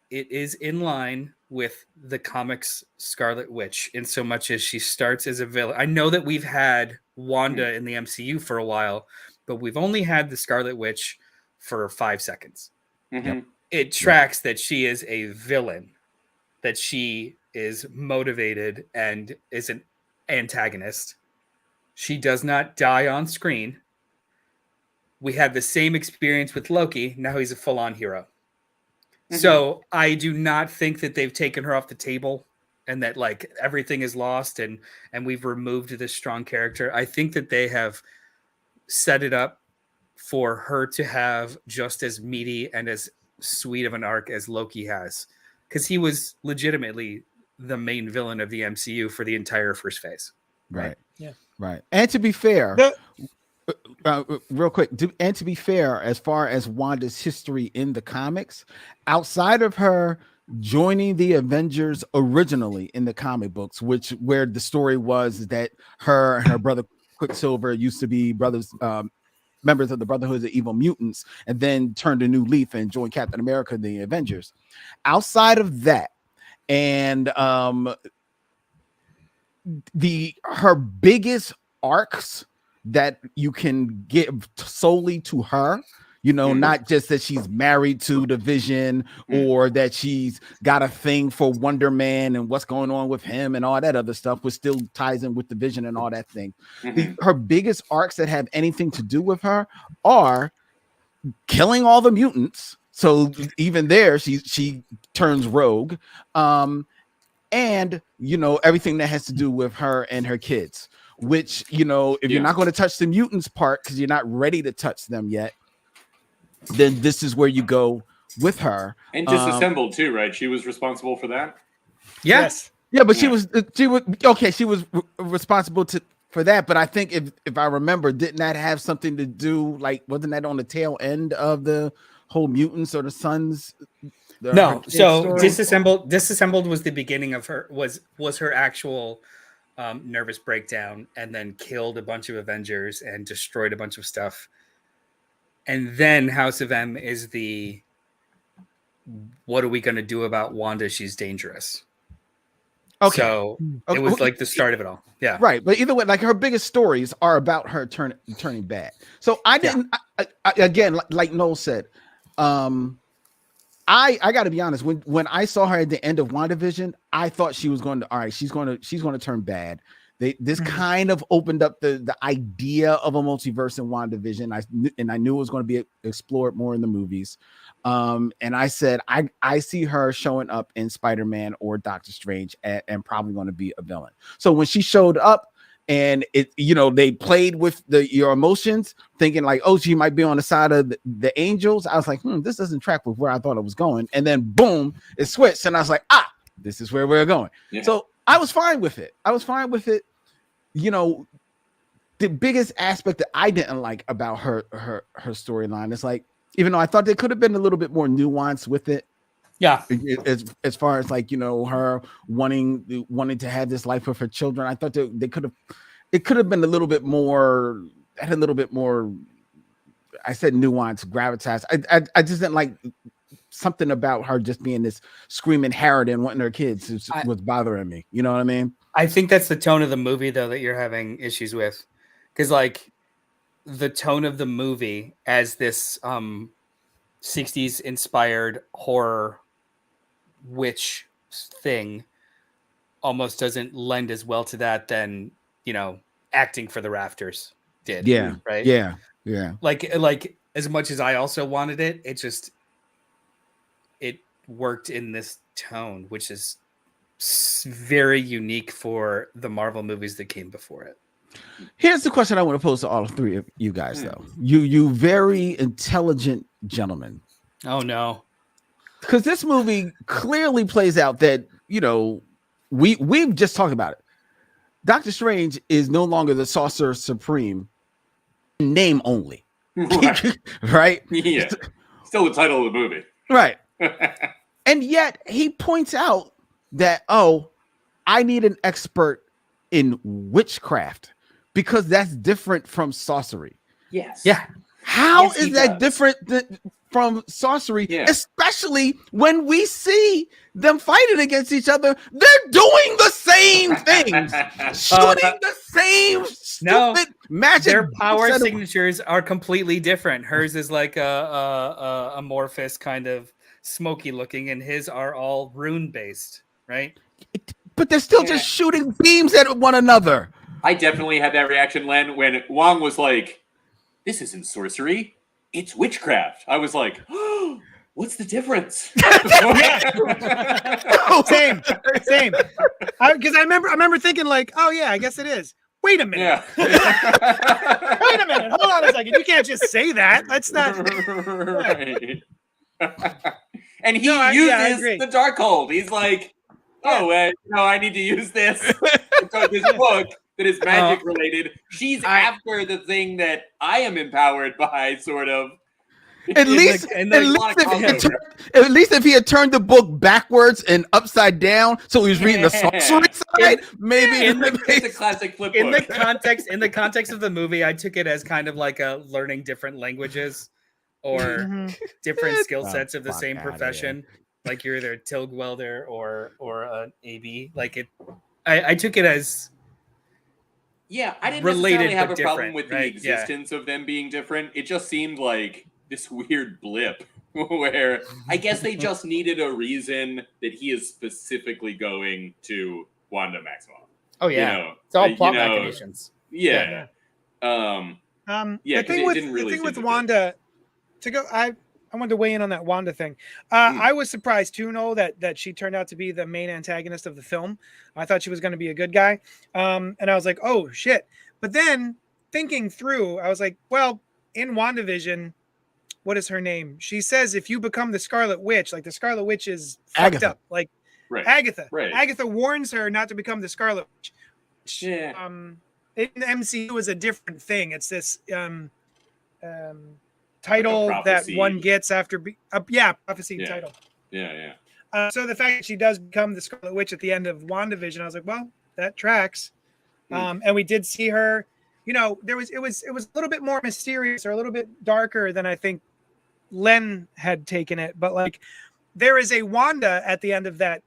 it is in line with the comics Scarlet Witch in so much as she starts as a villain. I know that we've had Wanda in the MCU for a while, but we've only had the Scarlet Witch for 5 seconds. It tracks that she is a villain, that she is motivated and is an antagonist. She does not die on screen. We had the same experience with Loki. Now he's a full-on hero. So I do not think that they've taken her off the table and that like everything is lost and we've removed this strong character. I think that they have set it up for her to have just as meaty and as sweet of an arc as Loki has, because he was legitimately the main villain of the MCU for the entire first phase. Right. Yeah. Right. And to be fair, real quick, and to be fair, as far as Wanda's history in the comics, outside of her joining the Avengers originally in the comic books, where the story was that her and her brother Quicksilver used to be brothers, members of the Brotherhood of Evil Mutants, and then turned a new leaf and joined Captain America and the Avengers. Outside of that, and her biggest arcs that you can give solely to her, not just that she's married to the Vision or that she's got a thing for Wonder Man and what's going on with him and all that other stuff, which still ties in with the Vision and all that thing. Her biggest arcs that have anything to do with her are killing all the mutants. So even there, she turns rogue. And everything that has to do with her and her kids, which, if you're not going to touch the mutants part because you're not ready to touch them yet, then this is where you go with her. And disassembled too, right? She was responsible for that. Yes. Yeah, but she was responsible for that. But I think if I remember, didn't that have something to do, like, wasn't that on the tail end of the whole mutants or the sons? No, so story? disassembled was the beginning of her was her actual nervous breakdown, and then killed a bunch of Avengers and destroyed a bunch of stuff. And then House of M is the what are we going to do about Wanda? She's dangerous. Okay. So it was like the start of it all. Yeah. Right. But either way, like her biggest stories are about her turning bad. So I didn't, I, again, like Noel said, I got to be honest. When I saw her at the end of WandaVision, I thought she was going to, all right, she's going to turn bad. This kind of opened up the idea of a multiverse in WandaVision. I knew it was going to be explored more in the movies. And I said, I see her showing up in Spider-Man or Doctor Strange and probably going to be a villain. So when she showed up and they played with your emotions, thinking like, oh, she might be on the side of the angels. I was like, this doesn't track with where I thought it was going. And then boom, it switched. And I was like, this is where we're going. Yeah. So I was fine with it. The biggest aspect that I didn't like about her storyline is like, even though I thought there could have been a little bit more nuance with it. Yeah. As far as like, her wanting to have this life with her children, I thought it could have been a little bit more, had a little bit more, I said nuance, gravitas. I just didn't like something about her just being this screaming Harridan wanting her kids was bothering me. You know what I mean? I think that's the tone of the movie though that you're having issues with. Because like the tone of the movie as this 60s inspired horror witch thing almost doesn't lend as well to that than acting for the rafters did. Yeah. Right. Yeah. Like as much as I also wanted it, it worked in this tone, which is very unique for the Marvel movies that came before it. Here's the question I want to pose to all three of you guys, though. You very intelligent gentlemen. Oh no. Because this movie clearly plays out that, we've just talked about it. Doctor Strange is no longer the Sorcerer Supreme, name only. Right? Yeah. Still the title of the movie. Right. And yet he points out that, I need an expert in witchcraft because that's different from sorcery. Yes. Yeah. How is that different from sorcery? Yeah. Especially when we see them fighting against each other. They're doing the same things, shooting the same stupid magic. Their power signatures are completely different. Hers is like a amorphous kind of smoky looking, and his are all rune based, right? But they're still just shooting beams at one another. I definitely had that reaction, Len, when Wong was like, this isn't sorcery, it's witchcraft. I was like, oh, what's the difference? Same. Because I remember thinking like, oh yeah, I guess it is. Wait a minute. Yeah. Wait a minute. Hold on a second. You can't just say that. That's not right. And he uses the Darkhold. He's like, I need to use this. So this book that is magic related. She's after the thing that I am empowered by, sort of. At least if he had turned the book backwards and upside down, so he was reading the sorcery side, maybe it's a classic flip book. In the context of the movie, I took it as kind of like a learning different languages or different skill sets of the same profession. Like you're either a TILG welder or an AB. Like I took it as I didn't necessarily have a problem with the existence of them being different. It just seemed like this weird blip where I guess they just needed a reason that he is specifically going to Wanda Maximoff. Oh yeah, it's all plot machinations. Yeah. The thing with Wanda, I wanted to weigh in on that Wanda thing. I was surprised too, Noel, that she turned out to be the main antagonist of the film. I thought she was going to be a good guy. And I was like, oh shit. But then thinking through, I was like, well, in WandaVision, what is her name? She says, if you become the Scarlet Witch, like the Scarlet Witch is fucked up. Like Agatha. Right. Agatha warns her not to become the Scarlet Witch. in the MCU is a different thing. It's this title Like that one gets after prophecy title. Yeah. So the fact that she does become the Scarlet Witch at the end of WandaVision, I was like, well, that tracks. And we did see her. You know, it was a little bit more mysterious or a little bit darker than I think Len had taken it. But like, there is a Wanda at the end of that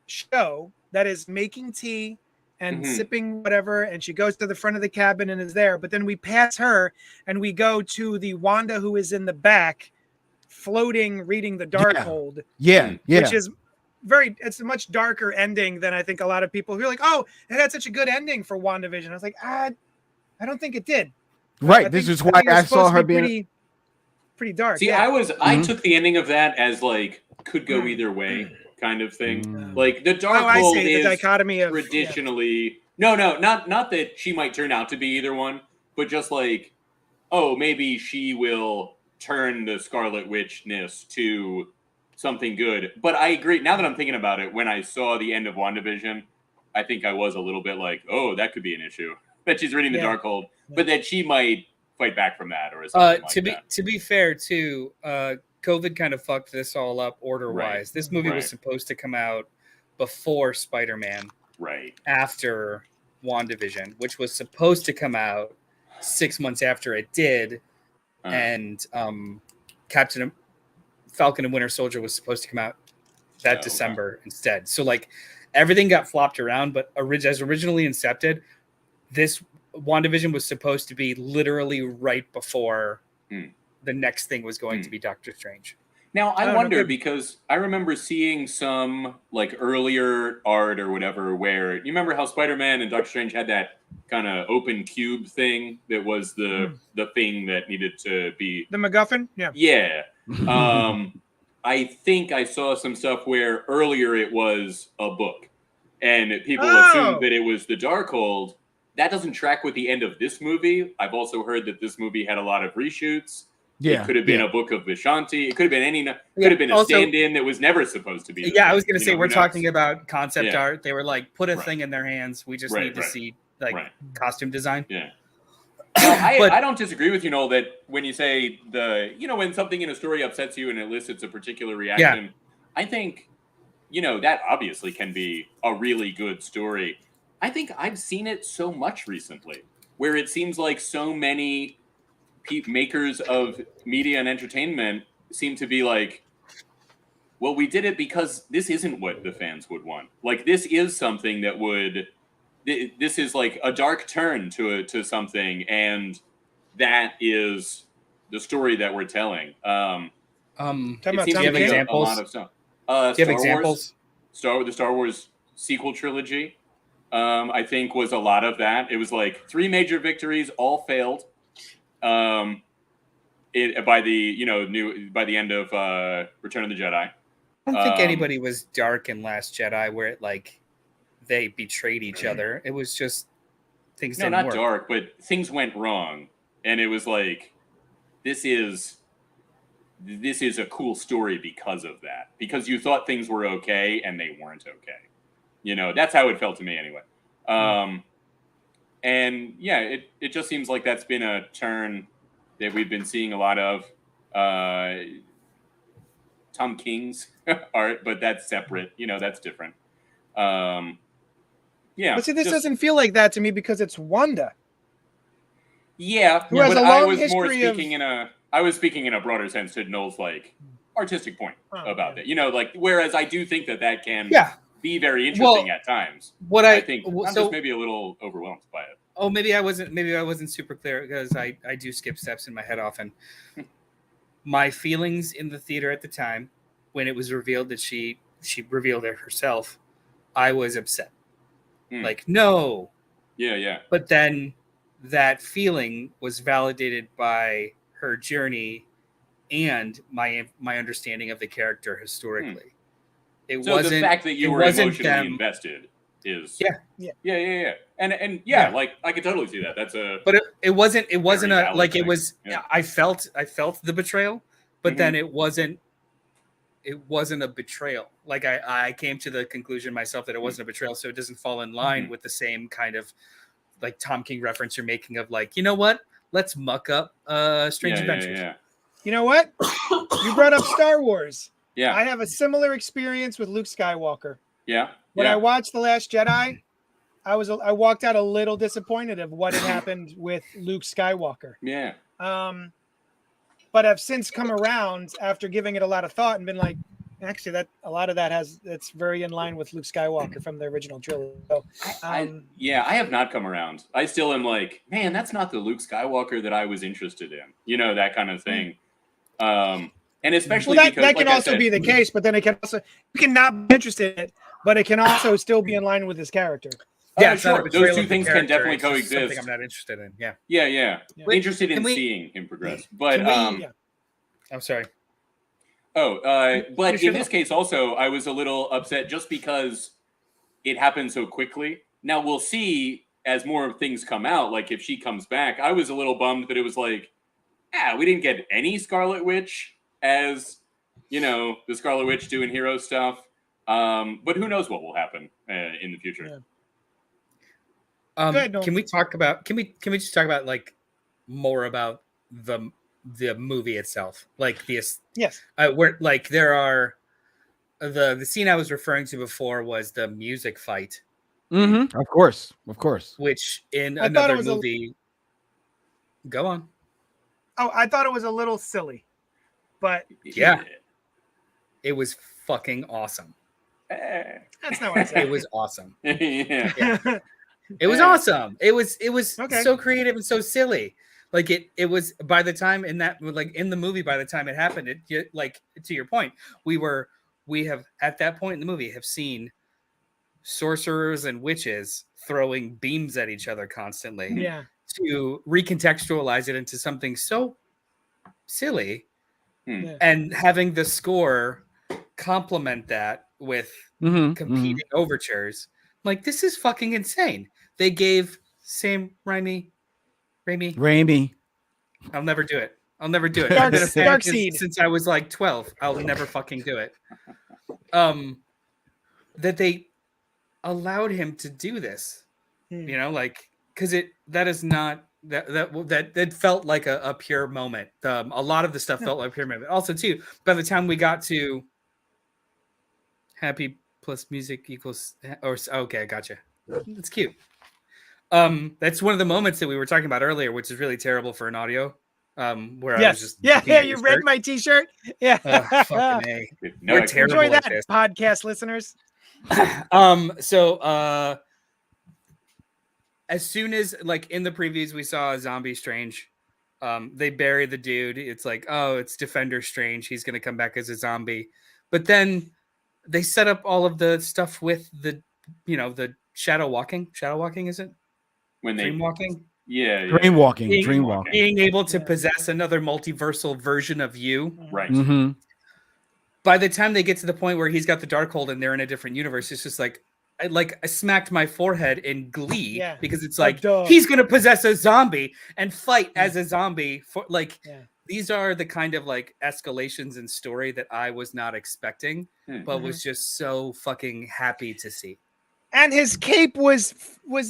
show that is making tea and sipping whatever, and she goes to the front of the cabin and is there. But then we pass her and we go to the Wanda who is in the back, floating, reading the Darkhold. Yeah. Which is it's a much darker ending than I think a lot of people who are like, oh, it had such a good ending for WandaVision. I was like, I don't think it did. Right. This is why I saw her being pretty dark. See, I took the ending of that as like could go either way kind of thing. Like the Darkhold is the dichotomy of traditionally not that she might turn out to be either one, but just like, oh, maybe she will turn the Scarlet Witchness to something good. But I agree. Now that I'm thinking about it, when I saw the end of WandaVision, I think I was a little bit like, oh, that could be an issue. That she's reading the Darkhold, but that she might fight back from that or something to be fair, too, COVID kind of fucked this all up order-wise. Right. This movie was supposed to come out before Spider-Man. Right. After WandaVision, which was supposed to come out 6 months after it did. And Falcon and Winter Soldier was supposed to come out that December instead. So like everything got flopped around, but as originally incepted, this WandaVision was supposed to be literally right before the next thing was going to be Doctor Strange. Now I wonder because I remember seeing some like earlier art or whatever where you remember how Spider-Man and Doctor Strange had that kind of open cube thing that was the thing that needed to be the MacGuffin. Yeah. I think I saw some stuff where earlier it was a book and people assumed that it was the Darkhold. That doesn't track with the end of this movie. I've also heard that this movie had a lot of reshoots. It could have been a book of Vishanti. It could have been could have been a stand-in that was never supposed to be. I was going to say, we're talking about concept art. They were like, put a thing in their hands. We just need to see like costume design. Yeah. I don't disagree with you, Noel, that when you say when something in a story upsets you and elicits a particular reaction, I think, that obviously can be a really good story. I think I've seen it so much recently where it seems like so many makers of media and entertainment seem to be like, well, we did it because this isn't what the fans would want. Like, this is something that this is like a dark turn to something, and that is the story that we're telling. Do you have examples? A lot of stuff. Do you have examples? The Star Wars sequel trilogy, I think, was a lot of that. It was like 3 major victories, all failed. By the end of Return of the Jedi. I don't think anybody was dark in Last Jedi where it like they betrayed each other. It was just things didn't work. No, not dark, but things went wrong, and it was like this is a cool story because of that. Because you thought things were okay and they weren't okay. That's how it felt to me anyway. And it just seems like that's been a turn that we've been seeing a lot of. Tom King's art, but that's separate. That's different. But see, this doesn't feel like that to me because it's Wanda. Yeah, who has a long history I was speaking in a broader sense to Noel's like artistic point about it. Like whereas I do think that can be very interesting at times. I think I'm just maybe a little overwhelmed by it. Oh, maybe I wasn't super clear because I do skip steps in my head often. My feelings in the theater at the time when it was revealed that she revealed it herself, I was upset. Like, no. Yeah. But then that feeling was validated by her journey and my understanding of the character historically. It wasn't the fact that you were emotionally invested is yeah. And like I could totally see that. That's but it wasn't a like it was. Yeah. I felt the betrayal, but then it wasn't a betrayal. Like I came to the conclusion myself that it wasn't a betrayal, so it doesn't fall in line with the same kind of like Tom King reference you're making of like, you know what? Let's muck up Strange Adventures. Yeah. You know what? You brought up Star Wars. Yeah. I have a similar experience with Luke Skywalker. Yeah. When I watched The Last Jedi, I walked out a little disappointed of what had happened with Luke Skywalker. Yeah. But I've since come around after giving it a lot of thought and been like, actually, that a lot of that's very in line with Luke Skywalker from the original trilogy. So, I have not come around. I still am like, man, that's not the Luke Skywalker that I was interested in. You know, that kind of thing. And especially that because can also be the case, but then it can also you can not be interested in it, but it can also still be in line with his character. Yeah, sure. Those two things can definitely coexist. Something I'm not interested in. Yeah. Yeah. Interested in seeing him progress, but I'm sorry. But in this case, also, I was a little upset just because it happened so quickly. Now we'll see as more things come out. Like if she comes back, I was a little bummed that it was like, we didn't get any Scarlet Witch as, you know, the Scarlet Witch doing hero stuff. But who knows what will happen in the future. Yeah. Can we just talk about like more about the movie itself? Like yes, where like there are the scene I was referring to before was the music fight. Mm-hmm. Of course. Which in another movie. Go on. Oh, I thought it was a little silly, but yeah, it was fucking awesome. That's not what I said. It was awesome. Yeah. It was awesome. It was okay. So creative and so silly. Like it was by the time in the movie, by the time it happened, like to your point, we have at that point in the movie have seen sorcerers and witches throwing beams at each other constantly. Yeah. To recontextualize it into something so silly and having the score complement that with competing overtures. Like, this is fucking insane. They gave Sam Raimi. I'll never do it. I've been a fan since I was like 12. I'll never fucking do it. That they allowed him to do this, you know, like, because that is not that felt like a pure moment. A lot of the stuff felt like a pure moment. Also, too, by the time we got to happy plus music equals okay, gotcha. That's cute. That's one of the moments that we were talking about earlier, which is really terrible for an audio. Where I was just you read my t-shirt. Yeah. Fucking A. We're terrible. Enjoy that, podcast listeners. So as soon as like in the previews we saw a zombie Strange, they bury the dude. It's like, oh, it's Defender Strange. He's gonna come back as a zombie. But then they set up all of the stuff with the shadow walking. Shadow walking, is it? When dream walking? Yeah. Dream walking. Being able to possess another multiversal version of you. Right. Mm-hmm. By the time they get to the point where he's got the Darkhold and they're in a different universe, it's just like I smacked my forehead in glee because it's like he's gonna possess a zombie and fight as a zombie for like these are the kind of like escalations in story that I was not expecting, but was just so fucking happy to see. And his cape was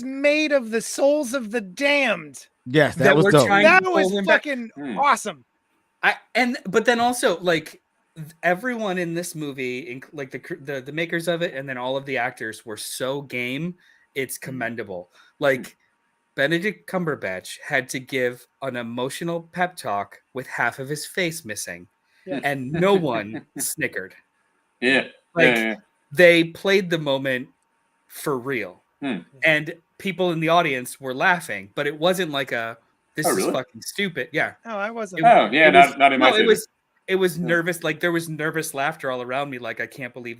made of the souls of the damned. Yes, that was dope. That was fucking awesome. But then also like everyone in this movie, like the makers of it, and then all of the actors were so game. It's commendable. Like Benedict Cumberbatch had to give an emotional pep talk with half of his face missing, and no one snickered. They played the moment for real, and people in the audience were laughing, but it wasn't like this is fucking stupid. Yeah. Oh, I wasn't. Not in my no, it was nervous. Like there was nervous laughter all around me. Like, I can't believe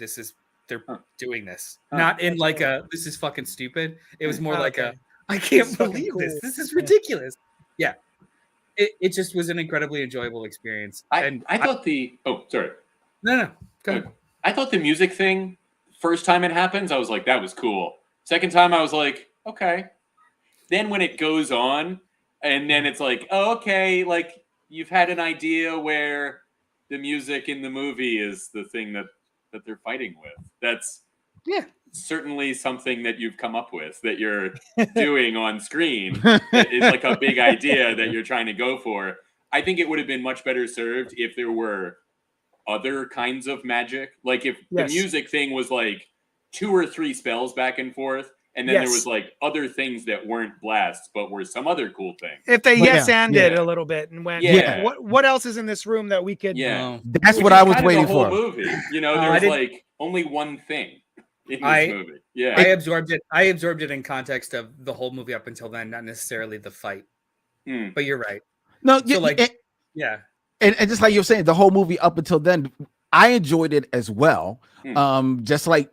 they're doing this. Not in like this is fucking stupid. It was more like I can't believe this. This is ridiculous. Yeah. It just was an incredibly enjoyable experience. I thought No. Go ahead. I thought the music thing, first time it happens, I was like, that was cool. Second time, I was like, okay. Then when it goes on, and then it's like, oh, okay, like you've had an idea where the music in the movie is the thing that they're fighting with. certainly something that you've come up with that you're doing on screen. It's like a big idea that you're trying to go for. I think it would have been much better served if there were other kinds of magic. Like if the music thing was like 2 or 3 spells back and forth, and then there was like other things that weren't blasts, but were some other cool thing. If they anded a little bit and went, what else is in this room that we could? That's what I was waiting for. Movie, you know, there's like only one thing in this movie. Yeah, I absorbed it. I absorbed it in context of the whole movie up until then, not necessarily the fight. But you're right. No, so like, and just like you're saying, the whole movie up until then, I enjoyed it as well. Just like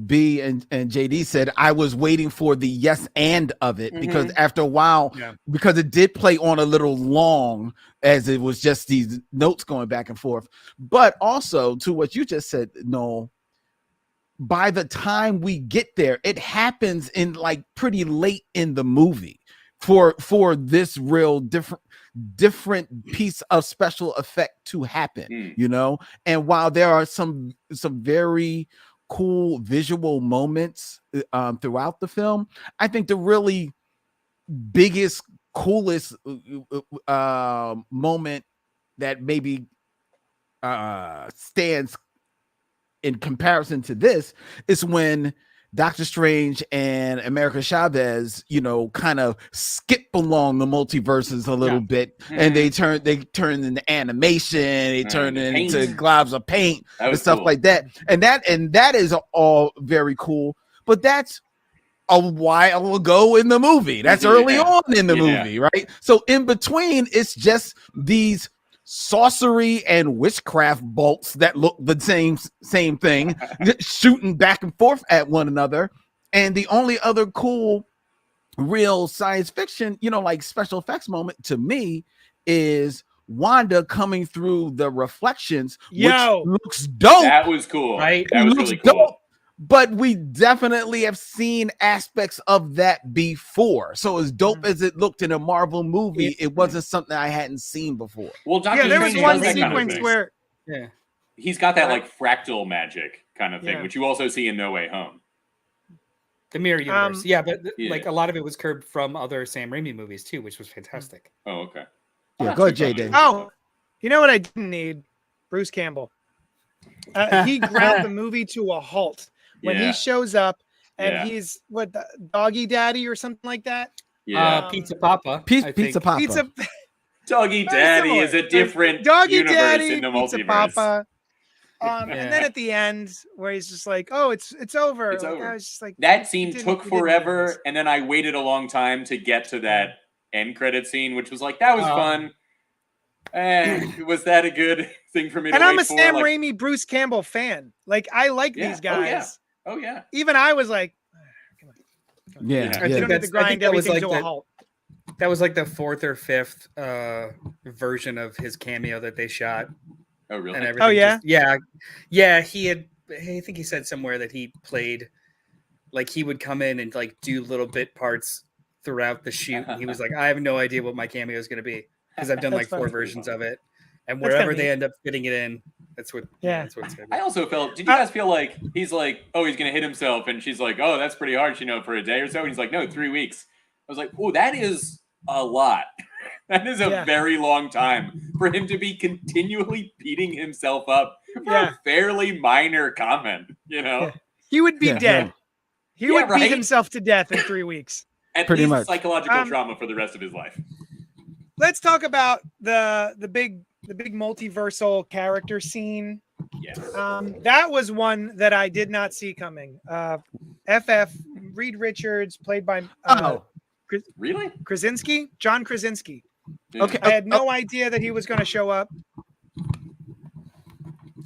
B and JD said, I was waiting for the yes and of it because after a while, because it did play on a little long as it was just these notes going back and forth. But also to what you just said, Noel, by the time we get there, it happens in like pretty late in the movie for this real different piece of special effect to happen, you know. And while there are some very cool visual moments throughout the film, I think the really biggest, coolest moment that maybe stands in comparison to this is when Doctor Strange and America Chavez, you know, kind of skip along the multiverses a little bit, and they turn into animation, they turn into globs of paint and stuff like that, and that is all very cool. But that's a while ago in the movie. That's early on in the movie, right? So in between, it's just these sorcery and witchcraft bolts that look the same thing, shooting back and forth at one another. And the only other cool real science fiction, you know, like special effects moment to me is Wanda coming through the reflections, which looks dope. That was cool. Right? That was really cool. Dope. But we definitely have seen aspects of that before. So as dope as it looked in a Marvel movie, it wasn't something I hadn't seen before. Well, Doctor there was Strange one does that sequence kind of where he's got that like fractal magic kind of thing, which you also see in No Way Home. The mirror universe. But like a lot of it was curbed from other Sam Raimi movies too, which was fantastic. Oh, okay. Yeah, go ahead, JD. Oh, you know what I didn't need? Bruce Campbell. He ground the movie to a halt. When he shows up and he's Doggy Daddy or something like that. Pizza Papa. Pizza Papa. Doggy Daddy is a different Doggy universe Daddy, in the Pizza multiverse. Papa. And then at the end, where he's just like, "Oh, it's over." It's like, over. I was just like, that scene took forever, and then I waited a long time to get to that end credit scene, which was like that was fun. And was that a good thing for me to wait for? And I'm a Sam Raimi, Bruce Campbell fan. Like I like these guys. Oh yeah. Even I was like, come on. You don't have to grind everything to a halt. That was like the 4th or 5th version of his cameo that they shot. Oh really? And everything yeah. He had. I think he said somewhere that he played, like he would come in and like do little bit parts throughout the shoot. And he was like, I have no idea what my cameo is going to be because I've done like 4 versions of it, and wherever they end up fitting it in. That's what. That's what it's gonna be. I also felt. Did you guys feel like he's like, oh, he's gonna hit himself, and she's like, oh, that's pretty harsh, you know, for a day or so. And he's like, no, 3 weeks. I was like, oh, that is a lot. That is a very long time for him to be continually beating himself up for a fairly minor comment. You know, he would be dead. He would beat himself to death in 3 weeks. At pretty least much psychological trauma for the rest of his life. Let's talk about the big multiversal character scene. Yes. That was one that I did not see coming. Reed Richards, played by really? Krasinski, John Krasinski. Yeah. Okay, I had no idea that he was going to show up.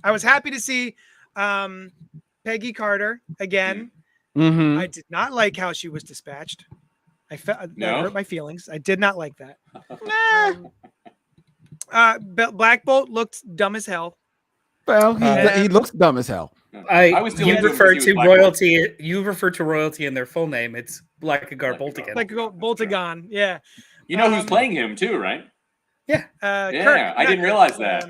I was happy to see Peggy Carter again. Mm-hmm. I did not like how she was dispatched. I felt that hurt my feelings. I did not like that. Black Bolt looked dumb as hell. Well, he looks dumb as hell. You refer to royalty. You refer to royalty in their full name. It's Blackagar Boltigan. Boltigan, yeah. You know who's playing him too, right? Yeah. Kirk, I didn't realize that.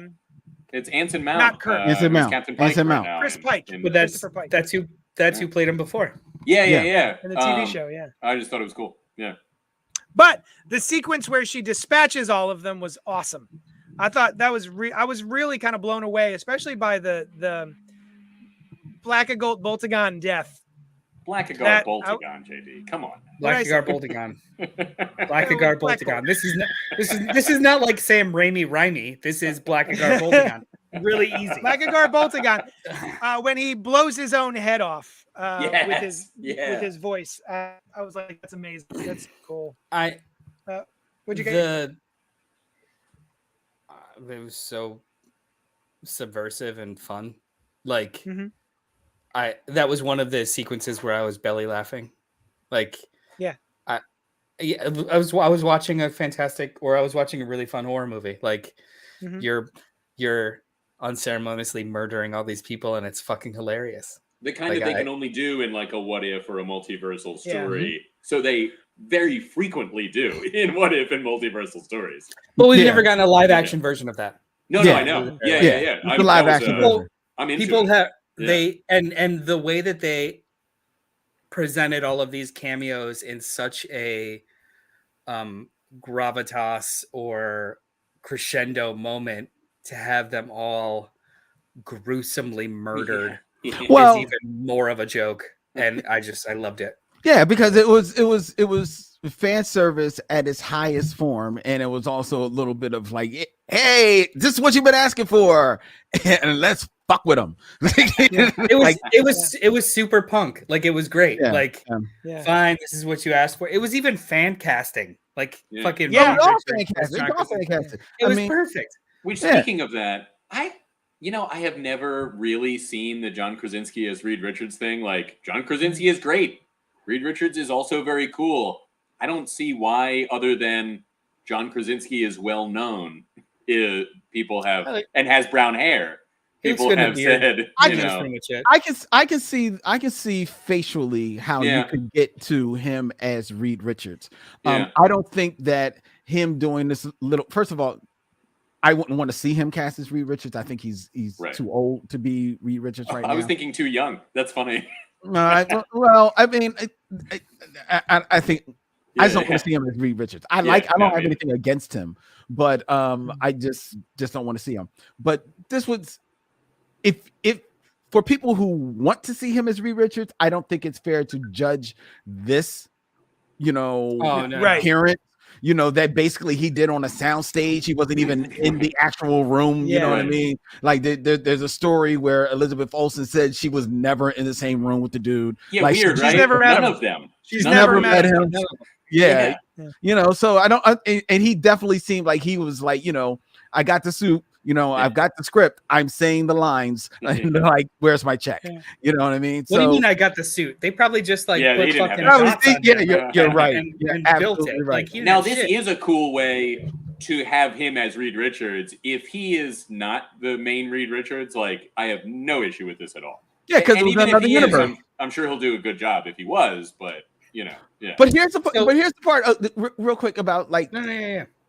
It's Anson Mount. Not Kirk. Anson Mount. Captain Pike. Anson Mount. Right now Chris Pike. But that's who That's who played him before. Yeah. In the TV show, yeah. I just thought it was cool. Yeah. But the sequence where she dispatches all of them was awesome. I thought that was I was really kind of blown away, especially by the Blackagold Boltagon death. Blackagar Boltagon, JD. Come on. Blackagar Boltagon. Blackagar Boltagon. This is not like Sam Raimi. This is Blackagar Boltagon. Really easy. Blackagar Boltagon. When he blows his own head off with his voice, I was like, "That's amazing. That's cool." What'd you get? It was so subversive and fun. Like, that was one of the sequences where I was belly laughing. Like, I was watching a really fun horror movie. Like, you're unceremoniously murdering all these people, and it's fucking hilarious. The kind of they can only do in like a what if or a multiversal story. So they very frequently do in what if and multiversal stories. But we've never gotten a live action version of that. No, I know. Yeah. The live action version. I'm into people it. have and the way that they presented all of these cameos in such a gravitas or crescendo moment to have them all gruesomely murdered is even more of a joke, and I loved it. Yeah, because it was fan service at its highest form, and it was also a little bit of like, hey, this is what you've been asking for, and let's fuck with them. It was super punk. Like, it was great. Fine, this is what you asked for. It was even fan casting. Like, fucking it was perfect. Which, speaking of that, I have never really seen the John Krasinski as Reed Richards thing. Like, John Krasinski is great. Reed Richards is also very cool. I don't see why, other than John Krasinski is well known, people have and has brown hair. People have said, I can see facially how you could get to him as Reed Richards. I don't think that him doing this little. First of all, I wouldn't want to see him cast as Reed Richards. I think he's too old to be Reed Richards right now. I was thinking too young. That's funny. Well, I mean, I think I just don't want to see him as Reed Richards. I don't have anything against him, but I just don't want to see him. But this was, if for people who want to see him as Reed Richards, I don't think it's fair to judge this, appearance. That basically he did on a sound stage. He wasn't even in the actual room. You know what I mean? Like there's a story where Elizabeth Olsen said she was never in the same room with the dude. Yeah, like, weird, she's never met None of them. She's never met him. Yeah. So I don't, and he definitely seemed like he was like, I got the suit. I've got the script. I'm saying the lines. And they're like, where's my check? You know what I mean? What do you mean I got the suit? They probably just like put fucking you're right. And built it. Right. Like, now this is a cool way to have him as Reed Richards. If he is not the main Reed Richards, like, I have no issue with this at all. Yeah, because it was another universe. I'm sure he'll do a good job if he was, but But here's the part real quick about like.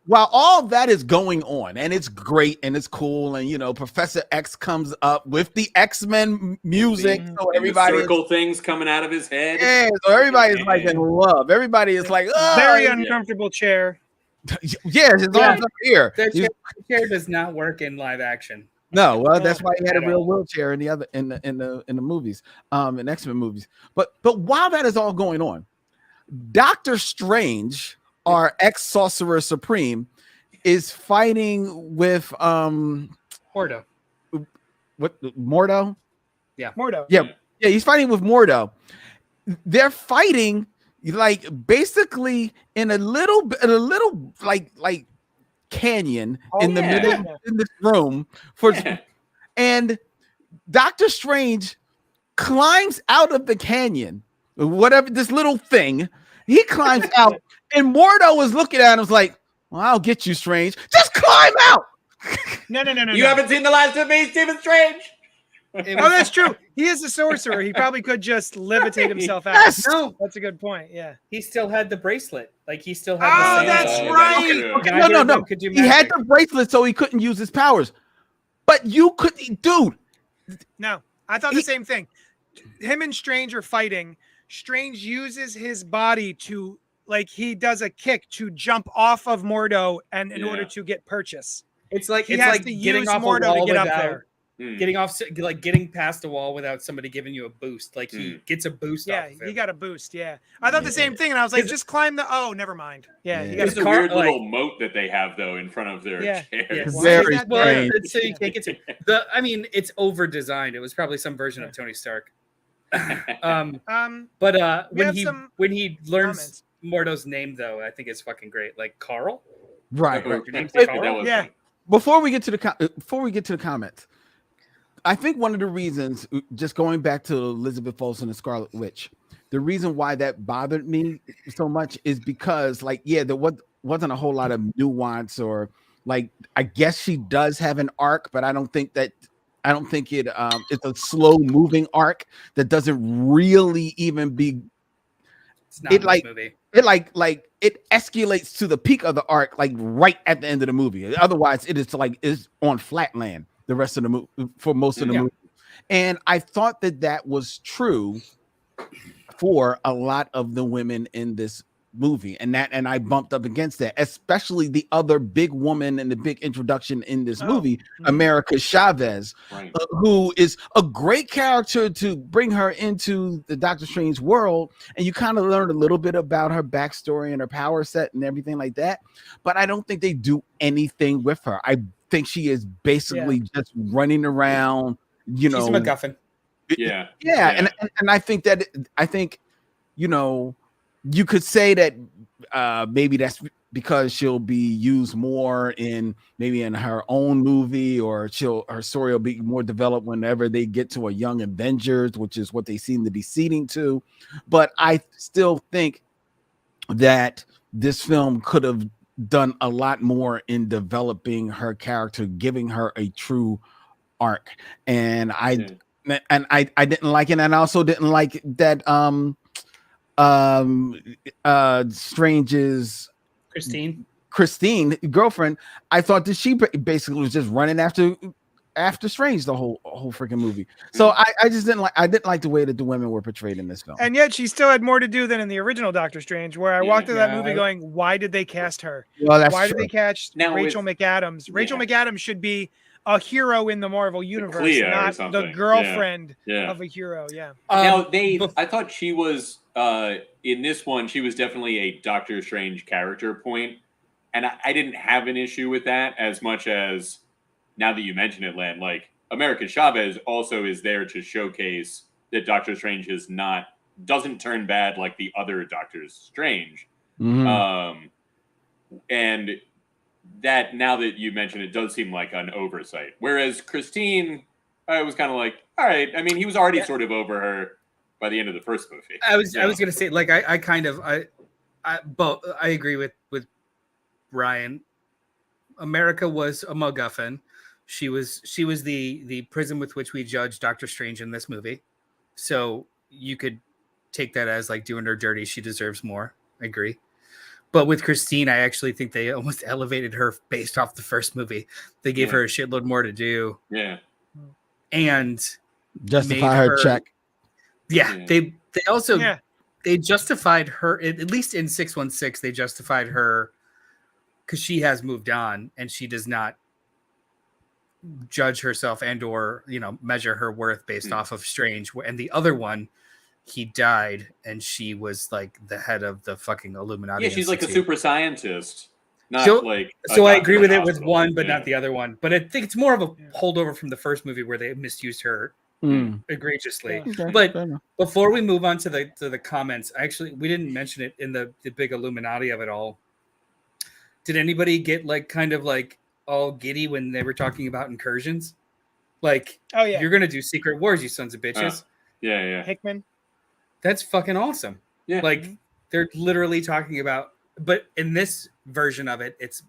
While all that is going on, and it's great and it's cool, and Professor X comes up with the X-Men music, so everybody circle things coming out of his head. Yeah, so everybody's like in love. Everybody is like, very uncomfortable chair. Yeah, his arms up here. The chair does not work in live action. No, well, that's why he had a real wheelchair in the movies, in X-Men movies. But while that is all going on, Doctor Strange, our ex-sorcerer supreme, is fighting with Mordo. What, Mordo? Yeah. Mordo. Yeah, he's fighting with Mordo. They're fighting like basically in a little like canyon in the middle in this room and Doctor Strange climbs out of the canyon, whatever this little thing. He climbs out, and Mordo was looking at him like, well, I'll get you, Strange. Just climb out. No. You haven't seen the last of me, Stephen Strange. Oh, that's true. He is a sorcerer. He probably could just levitate himself out. Yes. No, that's a good point. Yeah. He still had the bracelet. Like, he still had the that's right. Okay, no. He had the bracelet, so he couldn't use his powers. But you could, dude. No, I thought the same thing. him and Strange are fighting. Strange uses his body to, like, he does a kick to jump off of Mordo, and in order to get purchase. It's like He has to getting use off Mordo a wall to get up without there. getting past a wall without somebody giving you a boost. Like he gets a boost. Yeah, off of he it. got a boost. Yeah, I thought the same thing, and I was like, just climb the. Oh, never mind. Yeah, he got It's a weird little moat that they have though in front of their chairs. Yes. Very Well, strange. so you can't get to I mean, it's over designed. It was probably some version of Tony Stark. But when he learns Mordo's name, though, I think it's fucking great. Like Carl, Right? Your name's That Carl? was Yeah. funny. Before we get to the comments, I think one of the reasons, just going back to Elizabeth Olsen and Scarlet Witch, the reason why that bothered me so much is because, like, there wasn't a whole lot of nuance, or like, I guess she does have an arc, but I don't think it it's a slow moving arc that doesn't really even be. It's not this movie. It escalates to the peak of the arc like right at the end of the movie. Otherwise, it's on flatland the rest of the movie for most of the movie. And I thought that was true for a lot of the women in this movie, and I bumped up against that, especially the other big woman and the big introduction in this movie, America Chavez, who is a great character to bring her into the Doctor Strange world, and you kind of learn a little bit about her backstory and her power set and everything like that, but I don't think they do anything with her. I think she is basically just running around, she's a MacGuffin. And I think you could say that maybe that's because she'll be used more in her own movie, or her story will be more developed whenever they get to a Young Avengers, which is what they seem to be ceding to. But I still think that this film could have done a lot more in developing her character, giving her a true arc. And I didn't like it, and I also didn't like that Strange's Christine girlfriend. I thought that she basically was just running after Strange the whole freaking movie. So I just didn't like the way that the women were portrayed in this film. And yet she still had more to do than in the original Doctor Strange, where I walked through that movie going, why did they cast her? Well, why did they cast Rachel McAdams? Rachel McAdams should be a hero in the Marvel universe, not the girlfriend of a hero. Yeah. I thought she was in this one. She was definitely a Doctor Strange character point, and I didn't have an issue with that as much as, now that you mention it, Len, like America Chavez also is there to showcase that Doctor Strange doesn't turn bad like the other Doctor Strange, and that, now that you mention it, does seem like an oversight. Whereas Christine, I was kind of like, all right. I mean, he was already sort of over her by the end of the first movie. I was gonna say, like, I agree with Ryan. America was a MacGuffin. She was the prism with which we judge Doctor Strange in this movie. So you could take that as like doing her dirty. She deserves more. I agree. But with Christine, I actually think they almost elevated her based off the first movie. They gave her a shitload more to do. Yeah. And justify her check. Yeah. They also they justified her, at least in 616, they justified her because she has moved on and she does not judge herself and or measure her worth based off of Strange. And the other one, he died and she was like the head of the fucking Illuminati. Yeah, she's like a super scientist. So I agree with it with one, but not the other one. But I think it's more of a holdover from the first movie where they misused her egregiously. Okay, but before we move on to the comments, actually, we didn't mention it in the big Illuminati of it all. Did anybody get like kind of like all giddy when they were talking about incursions? Like, you're gonna do secret wars, you sons of bitches. Hickman. That's fucking awesome. Yeah. Like they're literally talking about, but in this version of it, it's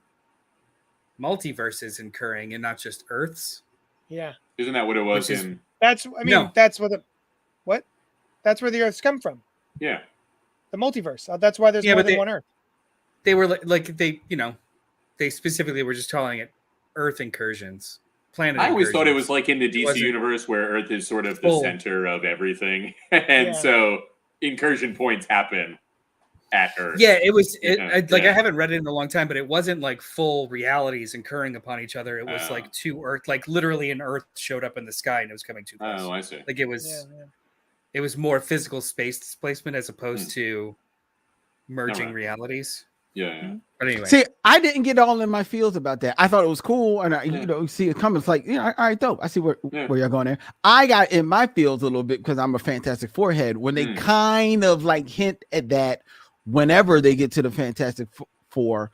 multiverses incurring and not just Earths. Yeah. Isn't that what it was in? That's where that's where the Earths come from. Yeah. The multiverse. That's why there's more than one Earth. They were like they specifically were just calling it Earth incursions. planet. I always thought it incursions. was like in the DC universe where Earth is sort of the center of everything, and so incursion points happen at Earth. Yeah, it was like I haven't read it in a long time, but it wasn't like full realities incurring upon each other. It was like two Earth, like literally an Earth showed up in the sky and it was coming too close. Oh, I see. Like it was more physical space displacement as opposed to merging realities. Yeah. But anyway, see, I didn't get all in my feels about that. I thought it was cool, and I, see it coming. It's like, all right, dope. I see where you're going there. I got in my feels a little bit because I'm a Fantastic Four head. When they kind of like hint at that, whenever they get to the Fantastic Four,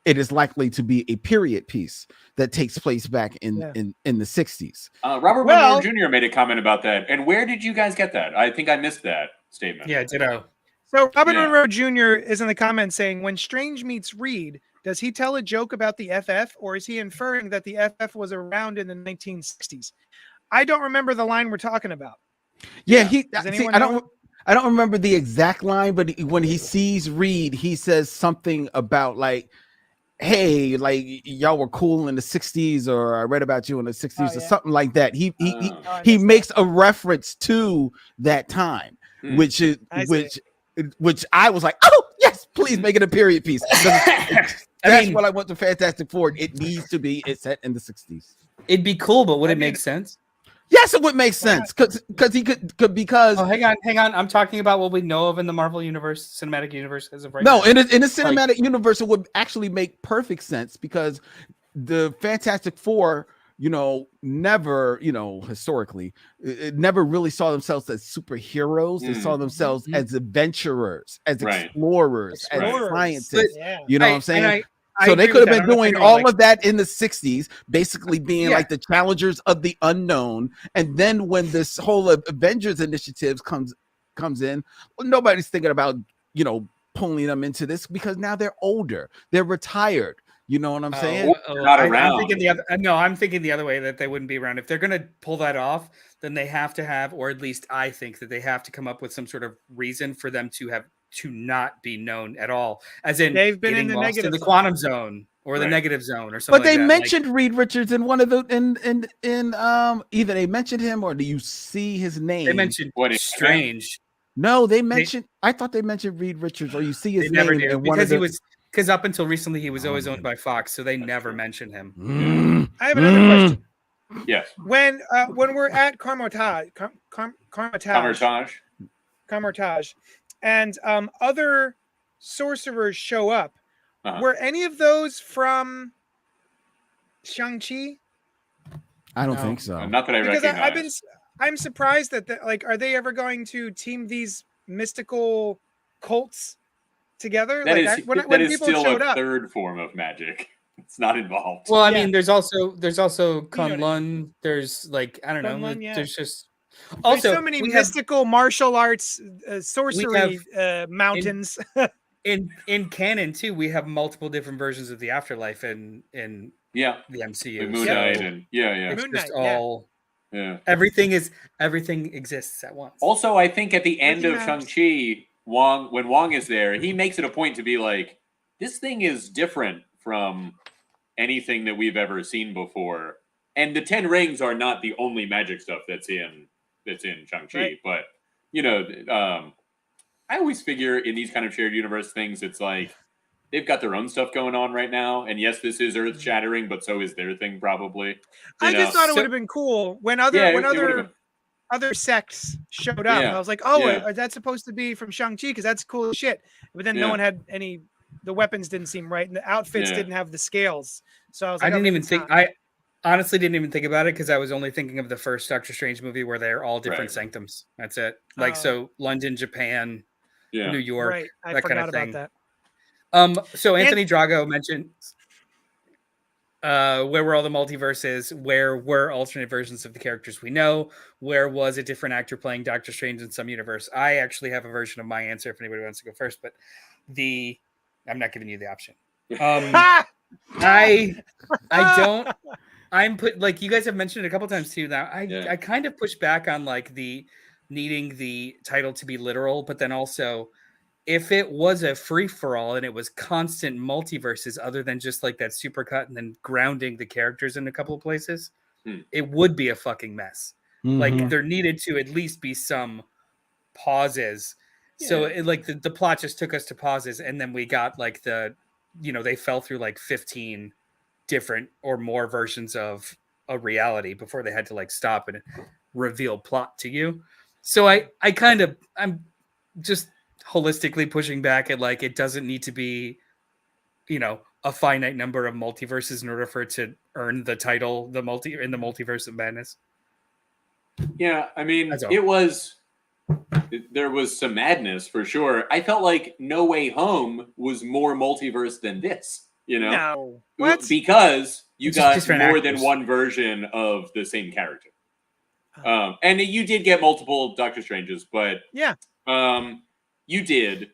it is likely to be a period piece that takes place back in the 60s. Robert Monroe Jr. made a comment about that. And where did you guys get that? I think I missed that statement. Yeah, ditto. So Robert Monroe Jr. is in the comments saying, when Strange meets Reed, does he tell a joke about the FF, or is he inferring that the FF was around in the 1960s? I don't remember the line we're talking about. Yeah, I don't remember the exact line, but when he sees Reed, he says something about like, hey, like y'all were cool in the 60s, or I read about you in the 60s, or something like that. He makes a reference to that time, which I was like, oh yes, please make it a period piece. That's what I want the Fantastic Four. It needs to be. It's set in the 60s. It'd be cool, but would it make sense? Yes, it would make sense because he could because. Oh, hang on. I'm talking about what we know of in the Marvel universe, cinematic universe, as of right now. No, in the cinematic universe, it would actually make perfect sense because the Fantastic Four, never, historically, it never really saw themselves as superheroes. They saw themselves as adventurers, as explorers, as scientists. You know what I'm saying? So they could have been doing all of that in the 60s, basically being like the challengers of the unknown. And then when this whole Avengers initiative comes in, well, nobody's thinking about, pulling them into this because now they're older, they're retired. You know what I'm saying? I'm thinking the other way, that they wouldn't be around. If they're going to pull that off, then they have to have, or at least I think that they have to come up with some sort of reason for them to not be known at all. As in, they've been in the negative in the quantum zone or the negative zone or something. But they like mentioned Reed Richards in one of the in either they mentioned him or do you see his name? They mentioned Strange. No, they mentioned. I thought they mentioned Reed Richards, or you see his name in one of the. Because up until recently, he was always owned by Fox, so they never mentioned him. I have another question. Yes. When we're at Carmotage, and other sorcerers show up, were any of those from Shang-Chi? I don't think so. Not that I recognize. I'm surprised that are they ever going to team these mystical cults together? That is still a third form of magic. It's not involved. Well, I mean, there's also Kunlun. There's I don't know. There's just also there's so many mystical martial arts sorcery mountains. in canon too, we have multiple different versions of the afterlife in the MCU. The Moon Knight and It's just all. Yeah. Everything exists at once. Also, I think at the end of Shang-Chi, when Wong is there, he makes it a point to be like, this thing is different from anything that we've ever seen before. And the 10 rings are not the only magic stuff that's in Shang-Chi. But, I always figure in these kind of shared universe things, it's like they've got their own stuff going on right now. And yes, this is earth shattering, but so is their thing probably. I just thought it would have been cool when other sects showed up. I was like, that's supposed to be from Shang-Chi because that's cool as shit. But then no one had the weapons didn't seem right and the outfits didn't have the scales. So I was like, I honestly didn't even think about it because I was only thinking of the first Doctor Strange movie where they're all different sanctums. That's it. So London, Japan, New York, that kind of thing. About that. So Anthony Drago mentioned where were all the multiverses? Where were alternate versions of the characters we know? Where was a different actor playing Doctor Strange in some universe? I actually have a version of my answer if anybody wants to go first, but I'm not giving you the option. I don't. You guys have mentioned it a couple times too. Now I kind of push back on the needing the title to be literal, but then also if it was a free for all and it was constant multiverses other than just that supercut and then grounding the characters in a couple of places, it would be a fucking mess. Like there needed to at least be some pauses. So like the plot just took us to pauses, and then we got like they fell through like 15 different or more versions of a reality before they had to like stop and reveal plot to you. So I'm just holistically pushing back at like it doesn't need to be a finite number of multiverses in order for it to earn the title in the Multiverse of Madness. Yeah, I mean, there was some madness for sure. I felt like No Way Home was more multiverse than this, No. What? Because you got more actors. than one version of the same character. And you did get multiple Doctor Stranges, but you did.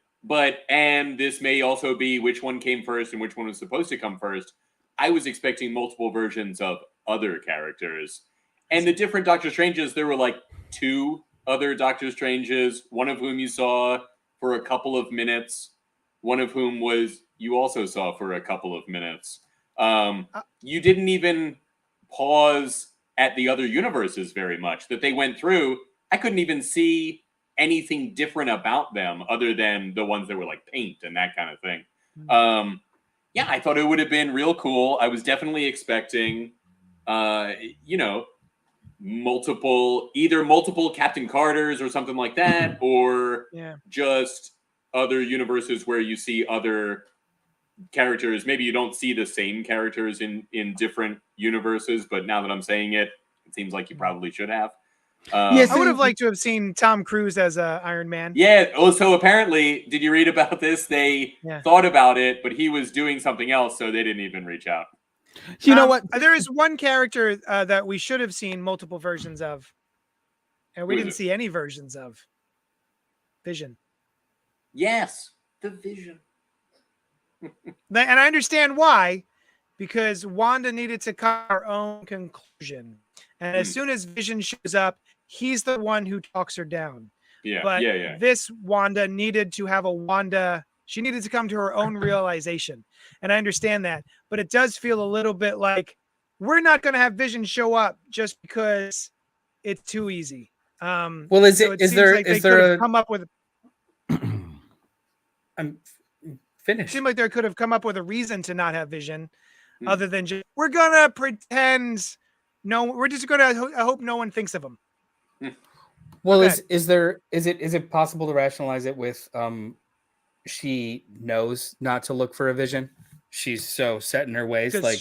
And this may also be which one came first and which one was supposed to come first. I was expecting multiple versions of other characters. And the different Doctor Stranges, there were like 2 other Doctor Stranges, one of whom you saw for a couple of minutes, one of whom you also saw for a couple of minutes. You didn't even pause at the other universes very much that they went through. I couldn't even see anything different about them other than the ones that were like paint and that kind of thing. I thought it would have been real cool. I was definitely expecting, multiple Captain Carters or something like that, or just other universes where you see other characters. Maybe you don't see the same characters in different universes, but now that I'm saying it, it seems like you probably should have. I would have liked to have seen Tom Cruise as Iron Man. Yeah. Oh, so apparently, did you read about this? They thought about it, but he was doing something else, so they didn't even reach out. You know what? There is one character that we should have seen multiple versions of, and we didn't see any versions of. Vision. Yes, the Vision. And I understand why, because Wanda needed to come to her own conclusion. And as soon as Vision shows up, he's the one who talks her down. But this Wanda needed to have she needed to come to her own realization. And I understand that. But it does feel a little bit like we're not going to have Vision show up just because it's too easy. Well, is there come up with I'm finished. It seemed like there could have come up with a reason to not have Vision other than just we're gonna pretend we're just gonna I hope no one thinks of him. Well, is it possible to rationalize it with she knows not to look for a Vision? She's so set in her ways, like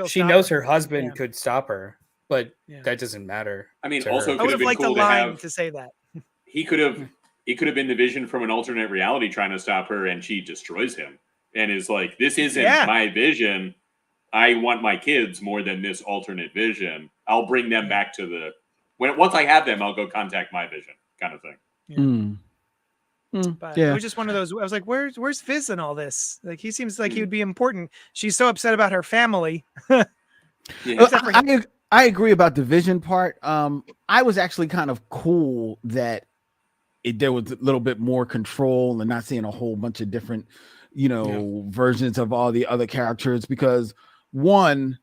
she knows her husband could stop her, but that doesn't matter. I mean, also I would have liked a line to say that. He could have been the Vision from an alternate reality trying to stop her, and she destroys him and is like, "This isn't my Vision. I want my kids more than this alternate Vision. I'll bring them back to once I have them, I'll go contact my Vision," kind of thing. But it was just one of those. I was like, "Where's Viz in all this? Like, he seems like he would be important." She's so upset about her family. I agree about the Vision part. I was actually kind of cool that there was a little bit more control and not seeing a whole bunch of different, versions of all the other characters, because one,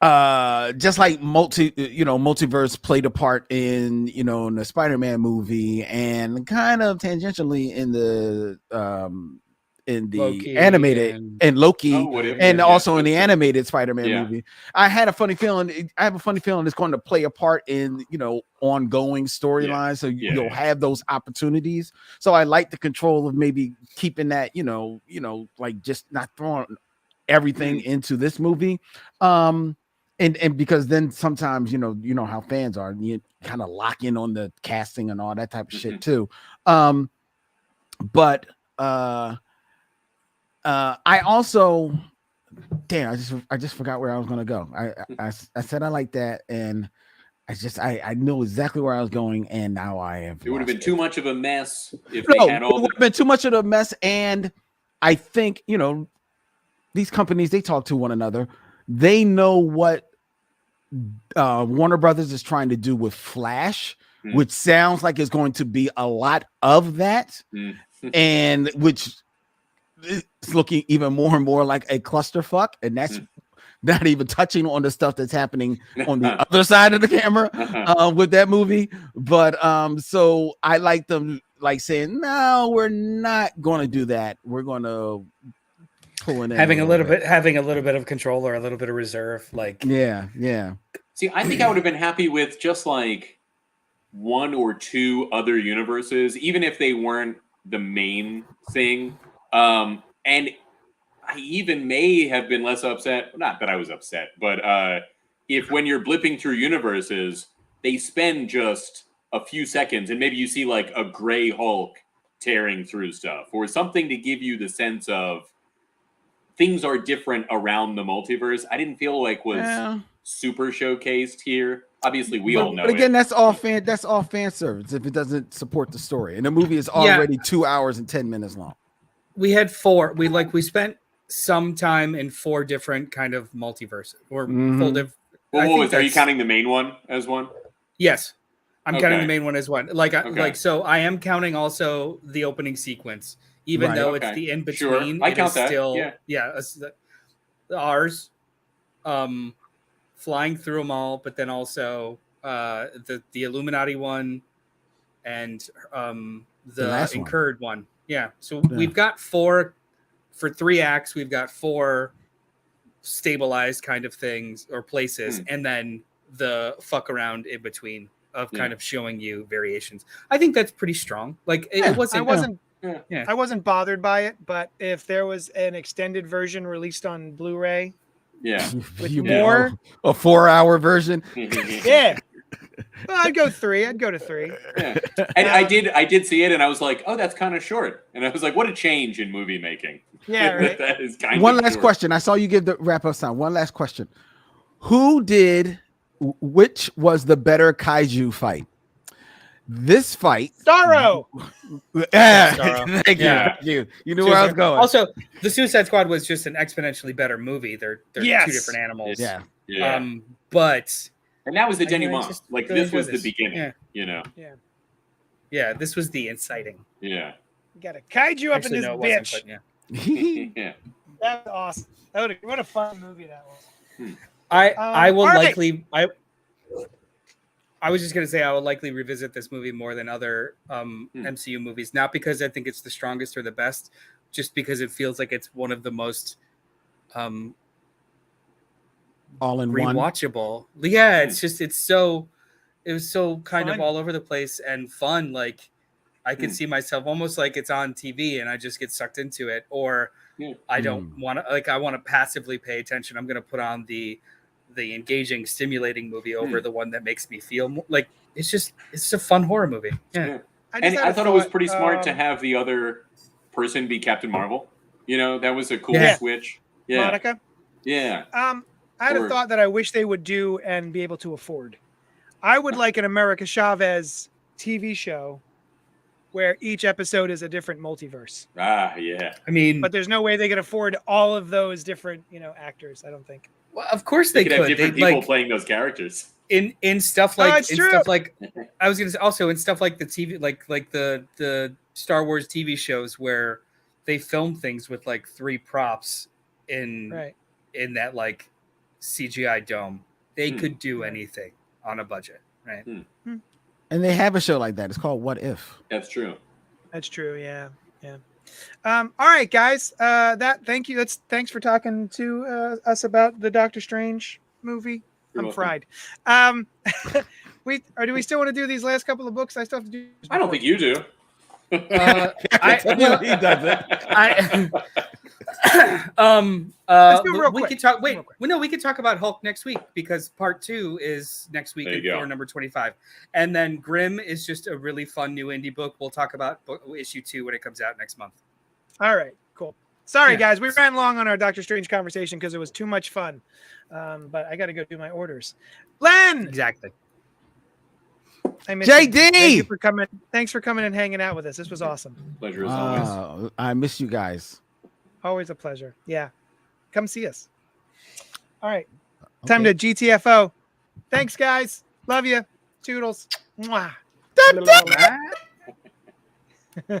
just like multiverse played a part in the Spider-Man movie and kind of tangentially in the Loki animated and Loki and also in the animated Spider-Man movie. I have a funny feeling it's going to play a part in ongoing storylines, so you'll have those opportunities. So I like the control of maybe keeping that like just not throwing everything into this movie. And because then sometimes you know how fans are, you kind of lock in on the casting and all that type of shit too. But I also, damn, I just forgot where I was gonna go. I said I like that, and I knew exactly where I was going, and now I have. It would have been too much of a mess if they had all. It would have been too much of a mess, and I think these companies, they talk to one another. They know what Warner Brothers is trying to do with Flash, which sounds like it's going to be a lot of that, and which it's looking even more and more like a clusterfuck, and that's not even touching on the stuff that's happening on the other side of the camera with that movie. But so I like them like saying, no, we're not going to do that. We're going to pull in having a little bit of control or a little bit of reserve. Like, yeah. See, I think I would have been happy with just like one or two other universes, even if they weren't the main thing. And I even may have been less upset. Not that I was upset, but if when you're blipping through universes, they spend just a few seconds and maybe you see like a gray Hulk tearing through stuff or something to give you the sense of things are different around the multiverse. I didn't feel like was super showcased here. Obviously, we all know. But again, that's all fan service if it doesn't support the story. And the movie is already 2 hours and 10 minutes long. We had 4. We spent some time in 4 different kind of multiverses or full different. Are you counting the main one as one? Yes, I'm counting the main one as one. So I am counting also the opening sequence, even though it's the in between. Sure. I count that. Still, ours. Flying through them all, but then also the Illuminati one and the Incurred one. Yeah. So we've got 4 for 3 acts. We've got 4 stabilized kind of things or places, and then the fuck around in between of kind of showing you variations. I think that's pretty strong. Like it wasn't. I wasn't bothered by it, but if there was an extended version released on Blu-ray, with more a 4-hour version, well, I'd go 3. I'd go to 3. Yeah. And I did see it, and I was like, oh, that's kind of short. And I was like, what a change in movie making. Yeah, right. That is kind One of last short. question. I saw you give the wrap up sound. One last question. Which was the better kaiju fight? This fight, Starro. Thank you. You knew where I was going. Also, the Suicide Squad was just an exponentially better movie. They're 2 different animals. Yeah. But and that was the denouement. Like this was the beginning. Yeah. You know. Yeah. This was the inciting. Yeah. You got a kaiju up in this bitch. Yeah. That was awesome. What a fun movie that was. I will likely. I was just gonna say I would likely revisit this movie more than other MCU movies, not because I think it's the strongest or the best, just because it feels like it's one of the most all in rewatchable. Yeah, it was so kind of all over the place and fun. Like I could see myself almost like it's on TV and I just get sucked into it, or I don't want to. I want to passively pay attention. I'm gonna put on the engaging, stimulating movie over the one that makes me feel more, like it's a fun horror movie. Yeah. I thought it was pretty smart to have the other person be Captain Marvel. You know, that was a cool switch. Yeah. Monica. Yeah. I had a thought that I wish they would do and be able to afford. I would like an America Chavez TV show where each episode is a different multiverse. Yeah. I mean, but there's no way they could afford all of those different, actors. I don't think. Well, of course they could. Have different people playing those characters. In stuff like stuff like I was gonna say also in stuff like the TV like the Star Wars TV shows where they film things with like 3 props in that like CGI dome. They could do anything on a budget, right? And they have a show like that. It's called What If. That's true. That's true. Yeah. All right, guys. Thank you. Thanks for talking to us about the Doctor Strange movie. I'm fried. Do we still want to do these last couple of books? I still have to do. I don't think you do. He doesn't. We could talk. Wait, we could talk about Hulk next week because part 2 is next week for number 25, and then Grimm is just a really fun new indie book. We'll talk about issue 2 when it comes out next month. All right, cool. Sorry, guys, we ran long on our Doctor Strange conversation because it was too much fun. But I got to go do my orders. Len, exactly. I miss JD, thank you for coming. Thanks for coming and hanging out with us. This was awesome. Pleasure as always. I miss you guys. Always a pleasure. Yeah, come see us. All right, time to GTFO. Thanks, guys. Love you. Toodles. Mwah.